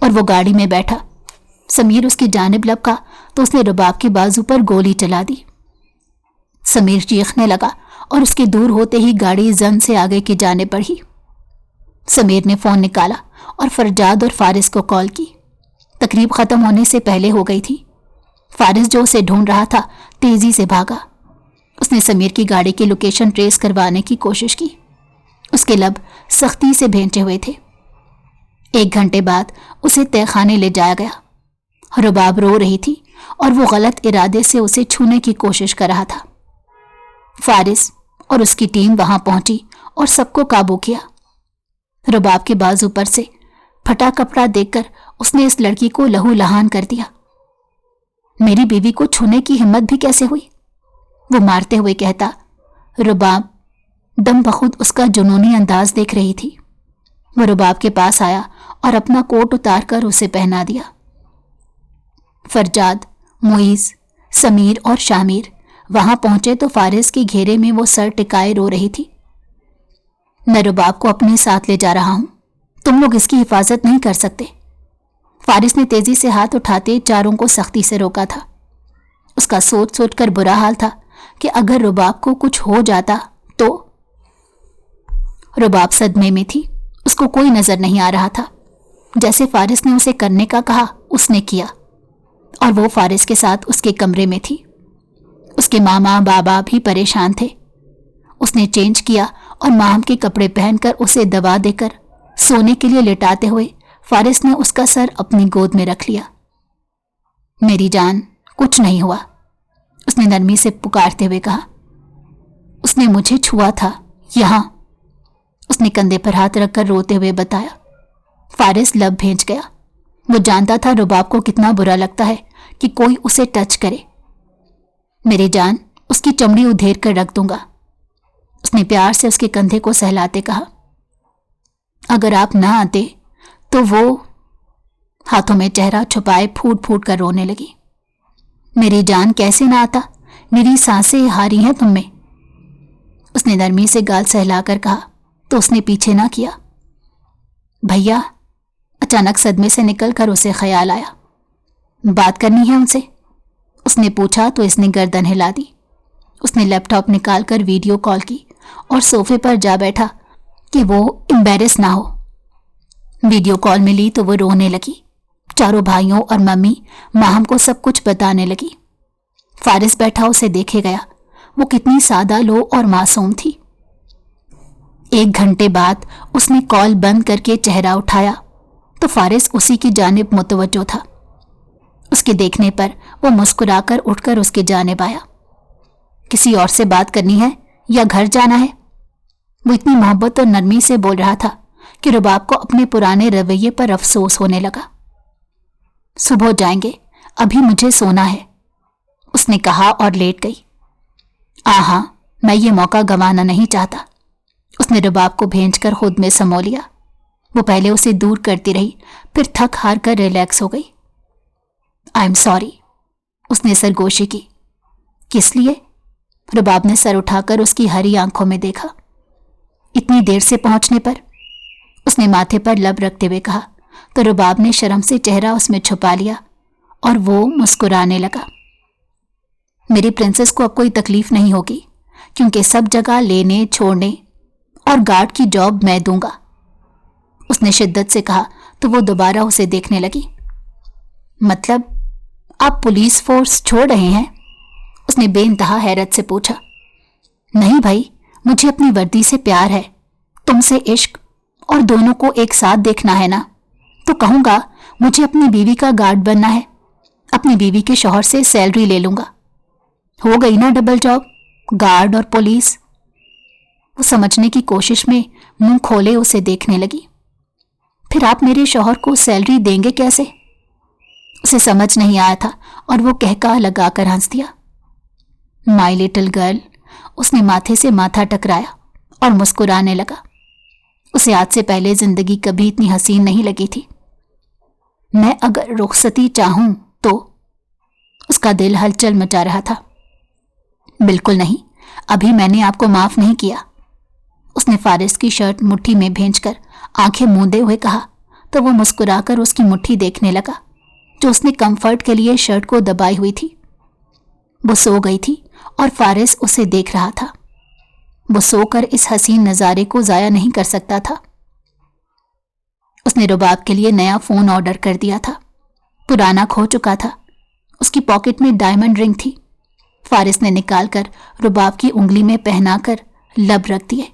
और वो गाड़ी में बैठा। समीर उसकी जानिब लपका तो उसने रबाब के बाजू पर गोली चला दी। समीर चीखने लगा और उसके दूर होते ही गाड़ी जन से आगे की जानिब बढ़ी। समीर ने फोन निकाला और फरजाद और फारिस को कॉल की। तकरीब खत्म होने से पहले हो गई थी। फारिस जो उसे ढूंढ रहा था तेजी से भागा। उसने समीर की गाड़ी की लोकेशन ट्रेस करवाने की कोशिश की। उसके लब सख्ती से भेंचे हुए थे। 1 घंटे बाद उसे तहखाने ले जाया गया। रबाब रो रही थी और वो गलत इरादे से उसे छूने की कोशिश कर रहा था। फारिस और उसकी टीम वहां पहुंची और सबको काबू किया। रबाब के बाजू पर से फटा कपड़ा देखकर उसने इस लड़की को लहू लहान कर दिया। मेरी बीवी को छूने की हिम्मत भी कैसे हुई? वो मारते हुए कहता। रबाब दम बखुद उसका जुनूनी अंदाज देख रही थी। वो रबाब के पास आया और अपना कोट उतार कर उसे पहना दिया। फरजाद, मुईज, समीर और शामिर वहां पहुंचे तो फारिस के घेरे में वो सर टिकाए रो रही थी। मैं रबाब को अपने साथ ले जा रहा हूं, तुम लोग इसकी हिफाजत नहीं कर सकते। फारिस ने तेजी से हाथ उठाते चारों को सख्ती से रोका था। उसका सोच सोच कर बुरा हाल था कि अगर रबाब को कुछ हो जाता तो। रबाब सदमे में थी। उसको कोई नजर नहीं आ रहा था। जैसे फारिस ने उसे करने का कहा उसने किया और वो फारिस के साथ उसके कमरे में थी। उसके मामा बाबा भी परेशान थे। उसने चेंज किया और माम के कपड़े पहनकर उसे दवा देकर सोने के लिए लेटाते हुए फारिस ने उसका सर अपनी गोद में रख लिया। मेरी जान, कुछ नहीं हुआ, उसने नरमी से पुकारते हुए कहा। उसने मुझे छुआ था यहां, उसने कंधे पर हाथ रखकर रोते हुए बताया। फारिस लब भेंच गया। वो जानता था रबाब को कितना बुरा लगता है कि कोई उसे टच करे। मेरी जान, उसकी चमड़ी उधेर कर रख दूंगा, उसने प्यार से उसके कंधे को सहलाते कहा। अगर आप ना आते तो वो। हाथों में चेहरा छुपाए फूट फूट कर रोने लगी। मेरी जान, कैसे ना आता, मेरी सांसें हारी हैं तुम में। उसने नरमी से गाल सहलाकर कहा तो उसने पीछे ना किया। भैया, अचानक सदमे से निकलकर उसे ख्याल आया। बात करनी है उनसे, उसने पूछा तो इसने गर्दन हिला दी। उसने लैपटॉप निकालकर वीडियो कॉल की और सोफे पर जा बैठा कि वो एम्बैरेस ना हो। वीडियो कॉल मिली तो वो रोने लगी। चारों भाइयों और मम्मी माहम को सब कुछ बताने लगी। फारिस बैठा उसे देखे गया। वो कितनी सादा लो और मासूम थी। 1 घंटे बाद उसने कॉल बंद करके चेहरा उठाया तो फारिस उसी की जानिब मुतवज्जो था। उसके देखने पर वो मुस्कुराकर उठकर उसके जानिब आया। किसी और से बात करनी है या घर जाना है? वो इतनी मोहब्बत और नरमी से बोल रहा था कि रुबाब को अपने पुराने रवैये पर अफसोस होने लगा। सुबह जाएंगे, अभी मुझे सोना है, उसने कहा और लेट गई। आहा, मैं ये मौका गंवाना नहीं चाहता, उसने रुबाब को भेंचकर खुद में समो लिया। वो पहले उसे दूर करती रही, फिर थक हार कर रिलैक्स हो गई। आई एम सॉरी, उसने सरगोशी की। किस लिए? रुबाब ने सर उठाकर उसकी हरी आंखों में देखा। इतनी देर से पहुंचने पर, उसने माथे पर लब रखते हुए कहा तो रुबाब ने शर्म से चेहरा उसमें छुपा लिया और वो मुस्कुराने लगा। मेरी प्रिंसेस को अब कोई तकलीफ नहीं होगी क्योंकि सब जगह लेने छोड़ने और गार्ड की जॉब मैं दूंगा, उसने शिद्दत से कहा तो वो दोबारा उसे देखने लगी। मतलब आप पुलिस फोर्स छोड़ रहे हैं? उसने बेइंतहा हैरत से पूछा। नहीं भाई, मुझे अपनी वर्दी से प्यार है, तुमसे इश्क, और दोनों को एक साथ देखना है ना, तो कहूंगा मुझे अपनी बीवी का गार्ड बनना है। अपनी बीवी के शौहर से सैलरी ले लूंगा। हो गई ना डबल जॉब, गार्ड और पुलिस। वो समझने की कोशिश में मुंह खोले उसे देखने लगी। फिर आप मेरे शौहर को सैलरी देंगे कैसे? उसे समझ नहीं आया था और वो कहका लगाकर हंस दिया। माय लिटिल गर्ल, उसने माथे से माथा टकराया और मुस्कुराने लगा। उसे आज से पहले जिंदगी कभी इतनी हसीन नहीं लगी थी। मैं अगर रुखसती चाहूं तो, उसका दिल हलचल मचा रहा था। बिल्कुल नहीं, अभी मैंने आपको माफ नहीं किया, उसने फारिस की शर्ट मुट्ठी में भेंचकर आंखें मूंदे हुए कहा तो वो मुस्कुराकर उसकी मुट्ठी देखने लगा जो उसने कंफर्ट के लिए शर्ट को दबाई हुई थी। वो सो गई थी और फारिस उसे देख रहा था। वो सोकर इस हसीन नज़ारे को जाया नहीं कर सकता था। उसने रुबाब के लिए नया फोन ऑर्डर कर दिया था। पुराना खो चुका था। उसकी पॉकेट में डायमंड रिंग थी। फारिस ने निकालकर रुबाब की उंगली में पहनाकर लब रख दिए।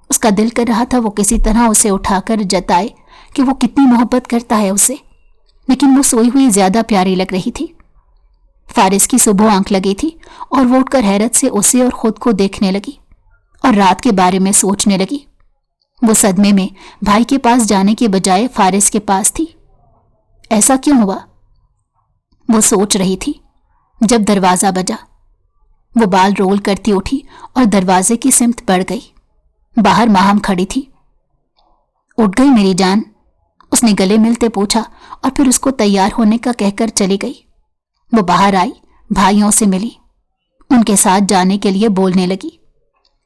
उसका दिल कर रहा था वो किसी तरह उसे उठाकर जताए कि वो कितनी मोहब्बत करता है उसे, लेकिन वो सोई हुई ज्यादा प्यारी लग रही थी। फारिस की सुबह आंख लगी थी और वो उठकर हैरत से उसे और खुद को देखने लगी और रात के बारे में सोचने लगी। वो सदमे में भाई के पास जाने के बजाय फारिस के पास थी। ऐसा क्यों हुआ? वो सोच रही थी जब दरवाजा बजा। वो बाल रोल करती उठी और दरवाजे की सिमत बढ़ गई। बाहर माहम खड़ी थी। उठ गई मेरी जान? उसने गले मिलते पूछा और फिर उसको तैयार होने का कहकर चली गई। वो बाहर आई, भाइयों से मिली, उनके साथ जाने के लिए बोलने लगी।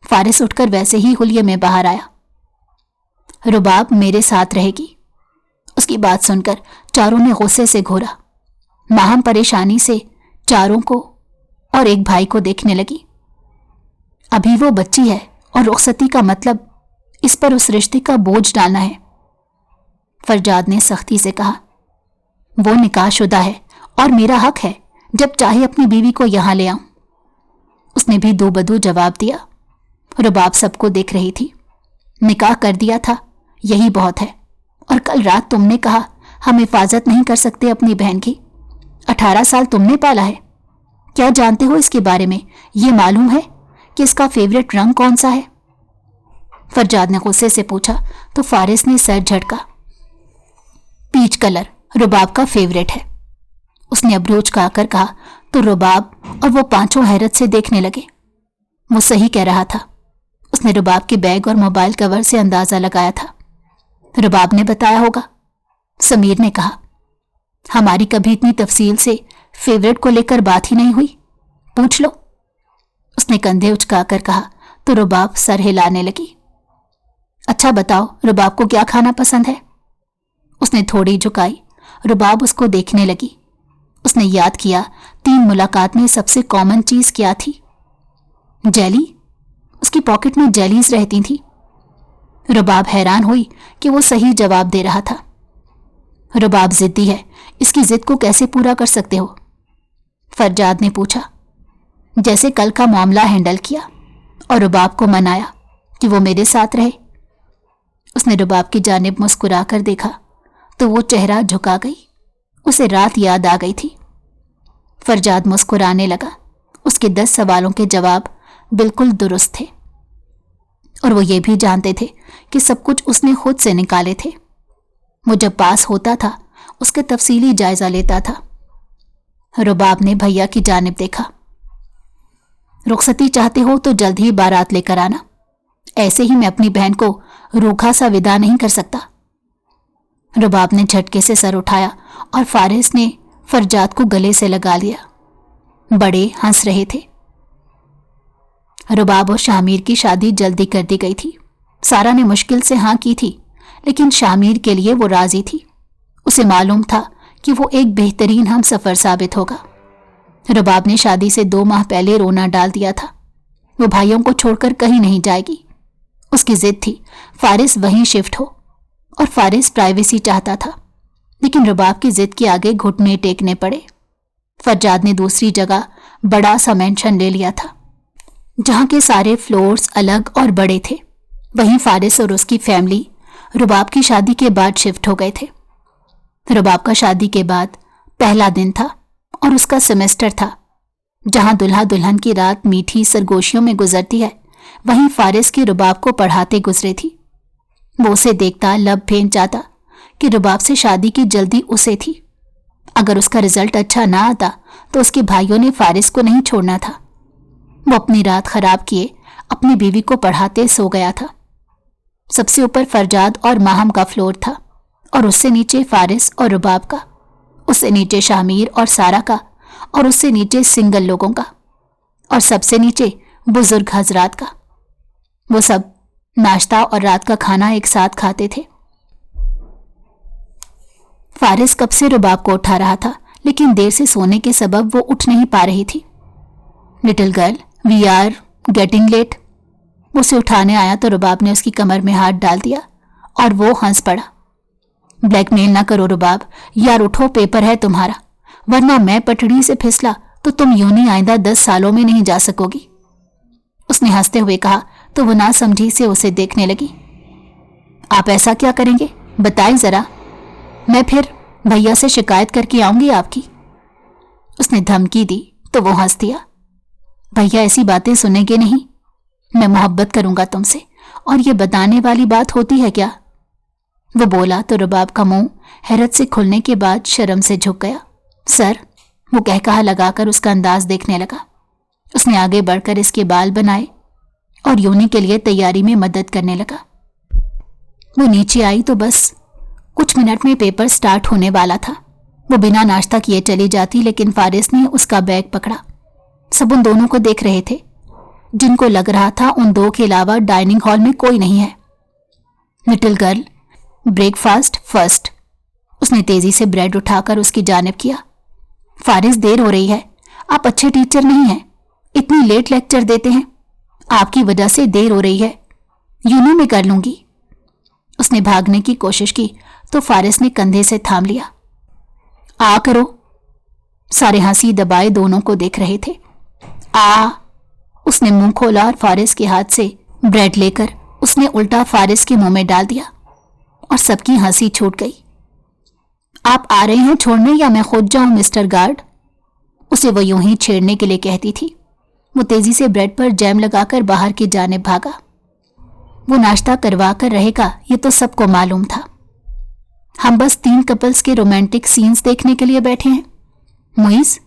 फारिस उठकर वैसे ही हुलिये में बाहर आया। रुबाब मेरे साथ रहेगी। उसकी बात सुनकर चारों ने गुस्से से घूरा। माहम परेशानी से चारों को और एक भाई को देखने लगी। अभी वो बच्ची है और रुखसती का मतलब इस पर उस रिश्ते का बोझ डालना है। फरजाद ने सख्ती से कहा, वो निकाहशुदा है और मेरा हक है जब चाहे अपनी बीवी को यहां ले आऊं। उसने भी दो बदू जवाब दिया। रुबाब सबको देख रही थी। निकाह कर दिया था, यही बहुत है। और कल रात तुमने कहा हम हिफाजत नहीं कर सकते अपनी बहन की। 18 साल तुमने पाला है। क्या जानते हो इसके बारे में? ये मालूम है कि इसका फेवरेट रंग कौन सा है? फरजाद ने गुस्से से पूछा तो फारिस ने सर झटका। पीच कलर रुबाब का फेवरेट है, उसने अब्रोच खाकर कहा तो रुबाब और वो पांचों हैरत से देखने लगे। वो सही कह रहा था। उसने रुबाब के बैग और मोबाइल कवर से अंदाजा लगाया था। रुबाब ने बताया होगा, समीर ने कहा। हमारी कभी इतनी तफसील से फेवरेट को लेकर बात ही नहीं हुई, पूछ लो। उसने कंधे उचकाकर कहा तो रुबाब सर हिलाने लगी। अच्छा बताओ, रुबाब को क्या खाना पसंद है? उसने थोड़ी झुकाई। रुबाब उसको देखने लगी। उसने याद किया 3 मुलाकात में सबसे कॉमन चीज क्या थी? जेली। उसकी पॉकेट में जेलीज रहती थी। रुबाब हैरान हुई कि वो सही जवाब दे रहा था। रुबाब जिद्दी है, इसकी जिद को कैसे पूरा कर सकते हो? फरजाद ने पूछा। जैसे कल का मामला हैंडल किया और रुबाब को मनाया कि वो मेरे साथ रहे। उसने रुबाब की जानिब मुस्कुरा कर देखा तो वो चेहरा झुका गई। उसे रात याद आ गई थी। फरजाद मुस्कुराने लगा। उसके 10 सवालों के जवाब बिल्कुल दुरुस्त थे और वो ये भी जानते थे कि सब कुछ उसने खुद से निकाले थे। वो जब पास होता था उसके तफसीली जायजा लेता था। रुबाब ने भैया की जानिब देखा। रुखसती चाहते हो तो जल्द ही बारात लेकर आना, ऐसे ही मैं अपनी बहन को रूखा सा विदा नहीं कर सकता। रुबाब ने झटके से सर उठाया और फारिस ने फरजाद को गले से लगा लिया। बड़े हंस रहे थे। रुबाब और शामिर की शादी जल्दी कर दी गई थी। सारा ने मुश्किल से हाँ की थी, लेकिन शामिर के लिए वो राजी थी। उसे मालूम था कि वो एक बेहतरीन हमसफर साबित होगा। रुबाब ने शादी से 2 माह पहले रोना डाल दिया था। वो भाइयों को छोड़कर कहीं नहीं जाएगी। उसकी जिद थी फारिस वहीं शिफ्ट हो, और फारिस प्राइवेसी चाहता था, लेकिन रुबाब की जिद के आगे घुटने टेकने पड़े। फरजाद ने दूसरी जगह बड़ा सा मेंशन ले लिया था, जहां के सारे फ्लोर्स अलग और बड़े थे। वहीं फारिस और उसकी फैमिली रुबाब की शादी के बाद शिफ्ट हो गए थे। रुबाब का शादी के बाद पहला दिन था और उसका सेमेस्टर था। जहां दुल्हा दुल्हन की रात मीठी सरगोशियों में गुजरती है, वहीं फारिस की रुबाब को पढ़ाते गुजरे थी। वो उसे देखता लब फेंट जाता कि रुबाब से शादी की जल्दी उसे थी। अगर उसका रिजल्ट अच्छा ना आता तो उसके भाइयों ने फारिस को नहीं छोड़ना था। वो अपनी रात खराब किए अपनी बीवी को पढ़ाते सो गया था। सबसे ऊपर फरजाद और माहम का फ्लोर था और उससे नीचे फारिस और रुबाब का, उससे नीचे शामिर और सारा का, और उससे नीचे सिंगल लोगों का, और सबसे नीचे बुजुर्ग हजरात का। वो सब नाश्ता और रात का खाना एक साथ खाते थे। फारिस कब से रुबाब को उठा रहा था, लेकिन देर से सोने के सबब वो उठ नहीं पा रही थी। Little girl, we are getting late. उसे उठाने आया तो रुबाब ने उसकी कमर में हाथ डाल दिया और वो हंस पड़ा। ब्लैकमेल ना करो रुबाब, यार उठो, पेपर है तुम्हारा, वरना मैं पटड़ी से फिसला तो तुम यूं ही आइंदा 10 सालों में नहीं जा सकोगी। उसने हंसते हुए कहा तो वो ना समझी से उसे देखने लगी। आप ऐसा क्या करेंगे बताएं जरा, मैं फिर भैया से शिकायत करके आऊंगी आपकी। उसने धमकी दी तो वो हंस दिया। भैया ऐसी बातें सुनेंगे नहीं, मैं मोहब्बत करूंगा तुमसे, और ये बताने वाली बात होती है क्या? वो बोला तो रुबाब का मुंह हैरत से खुलने के बाद शर्म से झुक गया। सर, वो कहकहा लगाकर उसका अंदाज देखने लगा। उसने आगे बढ़कर इसके बाल बनाए और यूनी के लिए तैयारी में मदद करने लगा। वो नीचे आई तो बस कुछ मिनट में पेपर स्टार्ट होने वाला था। वो बिना नाश्ता किए चली जाती, लेकिन फारिस ने उसका बैग पकड़ा। सब उन दोनों को देख रहे थे, जिनको लग रहा था उन 2 के अलावा डाइनिंग हॉल में कोई नहीं है। Little girl, breakfast first. उसने तेजी से ब्रेड उठाकर उसकी जानिब किया। फारिस, देर हो रही है, आप अच्छे टीचर नहीं हैं, इतनी लेट लेक्चर देते हैं, आपकी वजह से देर हो रही है, यूनी में कर लूंगी। उसने भागने की कोशिश की तो फारिस ने कंधे से थाम लिया। आ करो। सारे हंसी दबाए दोनों को देख रहे थे। आ। उसने मुंह खोला और फारिस के हाथ से ब्रेड लेकर उसने उल्टा फारिस के मुंह में डाल दिया और सबकी हंसी छूट गई। आप आ रहे हैं छोड़ने या मैं खुद जाऊं मिस्टर गार्ड? उसे वो यूं ही छेड़ने के लिए कहती थी। वो तेजी से ब्रेड पर जैम लगाकर बाहर की जानिब भागा। वो नाश्ता करवा कर रहेगा ये तो सबको मालूम था। हम बस 3 कपल्स के रोमांटिक सीन्स देखने के लिए बैठे हैं। मुइज,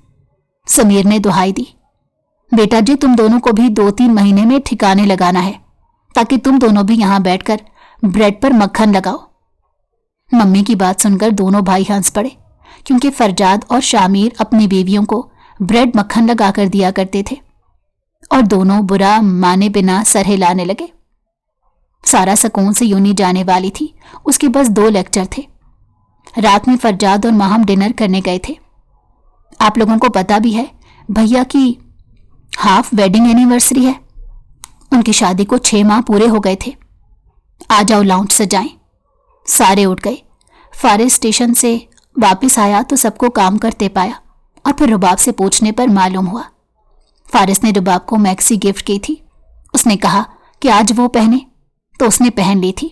समीर ने दुहाई दी। बेटा जी, तुम दोनों को भी 2-3 महीने में ठिकाने लगाना है, ताकि तुम दोनों भी यहां बैठकर ब्रेड पर मक्खन लगाओ। मम्मी की बात सुनकर दोनों भाई हंस पड़े। کیونکہ فرجاد اور شامیر اپنی بیویوں کو بریڈ مکھن لگا کر دیا کرتے تھے، اور دونوں برا مانے بنا سر ہلانے لگے۔ سارا سکون سے یونی جانے والی تھی، اس کے بس 2 لیکچر تھے۔ رات میں فرجاد اور ماہم ڈنر کرنے گئے تھے۔ آپ لوگوں کو پتا بھی ہے بھیا کی ہاف ویڈنگ اینیورسری ہے، ان کی شادی کو 6 ماہ پورے ہو گئے تھے۔ آ جاؤ لاؤنج سجائیں۔ سارے اٹھ گئے۔ فارس اسٹیشن سے واپس آیا تو سب کو کام کرتے پایا، اور پھر رباب سے پوچھنے پر معلوم ہوا فارس نے رباب کو میکسی گفٹ کی تھی۔ اس نے کہا کہ آج وہ پہنے تو اس نے پہن لی تھی،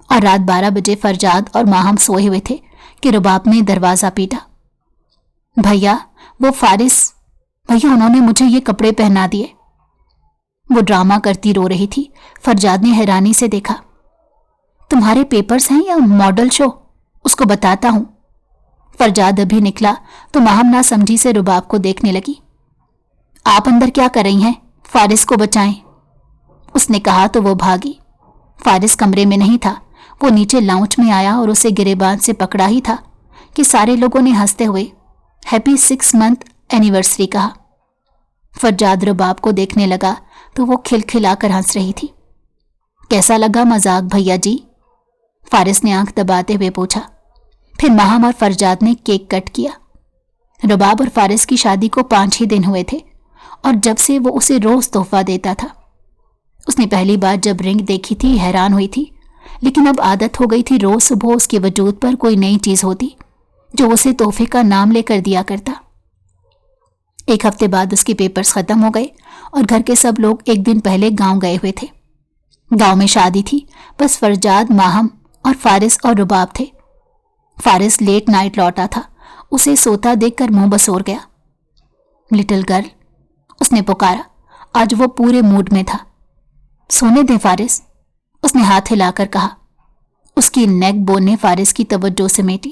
اور رات 12 بجے فرجاد اور ماہم سوئے ہوئے تھے کہ رباب نے دروازہ پیٹا۔ بھیا وہ فارس، بھیا انہوں نے مجھے یہ کپڑے پہنا دیے۔ وہ ڈرامہ کرتی رو رہی تھی۔ فرجاد نے حیرانی سے دیکھا۔ تمہارے پیپرز ہیں یا ماڈل شو؟ اس کو بتاتا ہوں۔ فرجاد ابھی نکلا تو ماہم نہ سمجھی سے رباب کو دیکھنے لگی۔ آپ اندر کیا کر رہی ہیں؟ فارس کو بچائیں، اس نے کہا تو وہ بھاگی۔ فارس کمرے میں نہیں تھا، وہ نیچے لاؤنج میں آیا اور اسے گریبان سے پکڑا ہی تھا کہ سارے لوگوں نے ہنستے ہوئے ہیپی 6 منتھ اینیورسری کہا۔ فرجاد رباب کو دیکھنے لگا تو وہ کھلکھلا کر ہنس رہی تھی۔ کیسا لگا مذاق بھیا جی؟ فارس نے آنکھ دباتے ہوئے پوچھا۔ پھر ماہم اور فرجاد نے کیک کٹ کیا۔ رباب اور فارس کی شادی کو 5 ہی دن ہوئے تھے، اور جب سے وہ اسے روز تحفہ دیتا تھا۔ اس نے پہلی بار جب رنگ دیکھی تھی حیران ہوئی تھی، لیکن اب عادت ہو گئی تھی روز صبح اس کے وجود پر کوئی نئی چیز ہوتی جو اسے تحفے کا نام لے کر دیا کرتا۔ 1 ہفتے بعد اس کے پیپرز ختم ہو گئے اور گھر کے سب لوگ 1 دن پہلے گاؤں گئے ہوئے تھے۔ گاؤں میں شادی تھی، بس فرجاد، ماہم اور فارس اور رباب تھے۔ فارس لیٹ نائٹ لوٹا تھا، اسے سوتا دیکھ کر منہ بسور گیا۔ لٹل گرل، اس نے پکارا۔ آج وہ پورے موڈ میں تھا۔ سونے دیں فارس، اس نے ہاتھ ہلا کر کہا۔ اس کی نیک بون نے فارس کی توجہ سمیٹی۔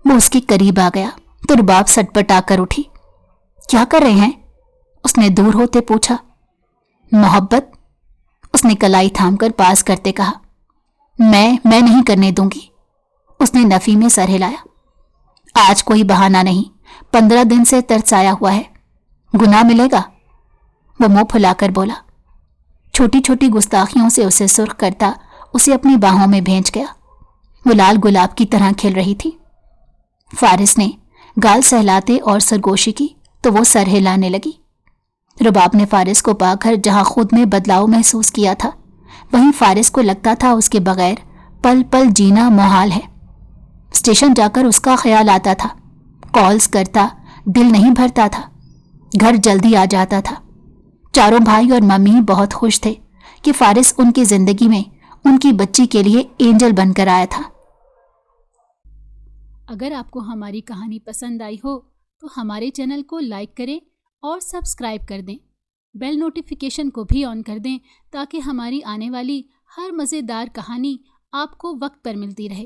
وہ اس کے قریب آ گیا تو رباب سٹ پٹا کر اٹھی۔ کیا کر رہے ہیں؟ اس نے دور ہوتے پوچھا۔ محبت، اس نے کلائی تھام کر پاس کرتے کہا۔ میں نہیں کرنے دوں گی، اس نے نفی میں سر ہلایا۔ آج کوئی بہانہ نہیں، 15 دن سے ترسایا ہوا ہے، گناہ ملے گا، وہ منہ پھلا کر بولا۔ چھوٹی چھوٹی گستاخیوں سے اسے سرخ کرتا اسے اپنی باہوں میں بھینچ گیا۔ وہ لال گلاب کی طرح کھل رہی تھی۔ فارس نے گال سہلاتے اور سرگوشی کی تو وہ سر ہلانے لگی۔ رباب نے فارس کو پا کر جہاں خود میں بدلاؤ محسوس کیا تھا، وہیں فارس کو لگتا تھا اس کے بغیر پل پل جینا محال ہے۔ اسٹیشن جا کر اس کا خیال آتا تھا، کالز کرتا، دل نہیں بھرتا تھا، گھر جلدی آ جاتا تھا۔ چاروں بھائی اور ممی بہت خوش تھے کہ فارس ان کی زندگی میں ان کی بچی کے لیے اینجل بن کر آیا تھا۔ اگر آپ کو ہماری کہانی پسند آئی ہو تو ہمارے چینل کو لائک کریں اور سبسکرائب کر دیں۔ بیل نوٹیفیکیشن کو بھی آن کر دیں تاکہ ہماری آنے والی ہر مزیدار کہانی آپ کو وقت پر ملتی رہے۔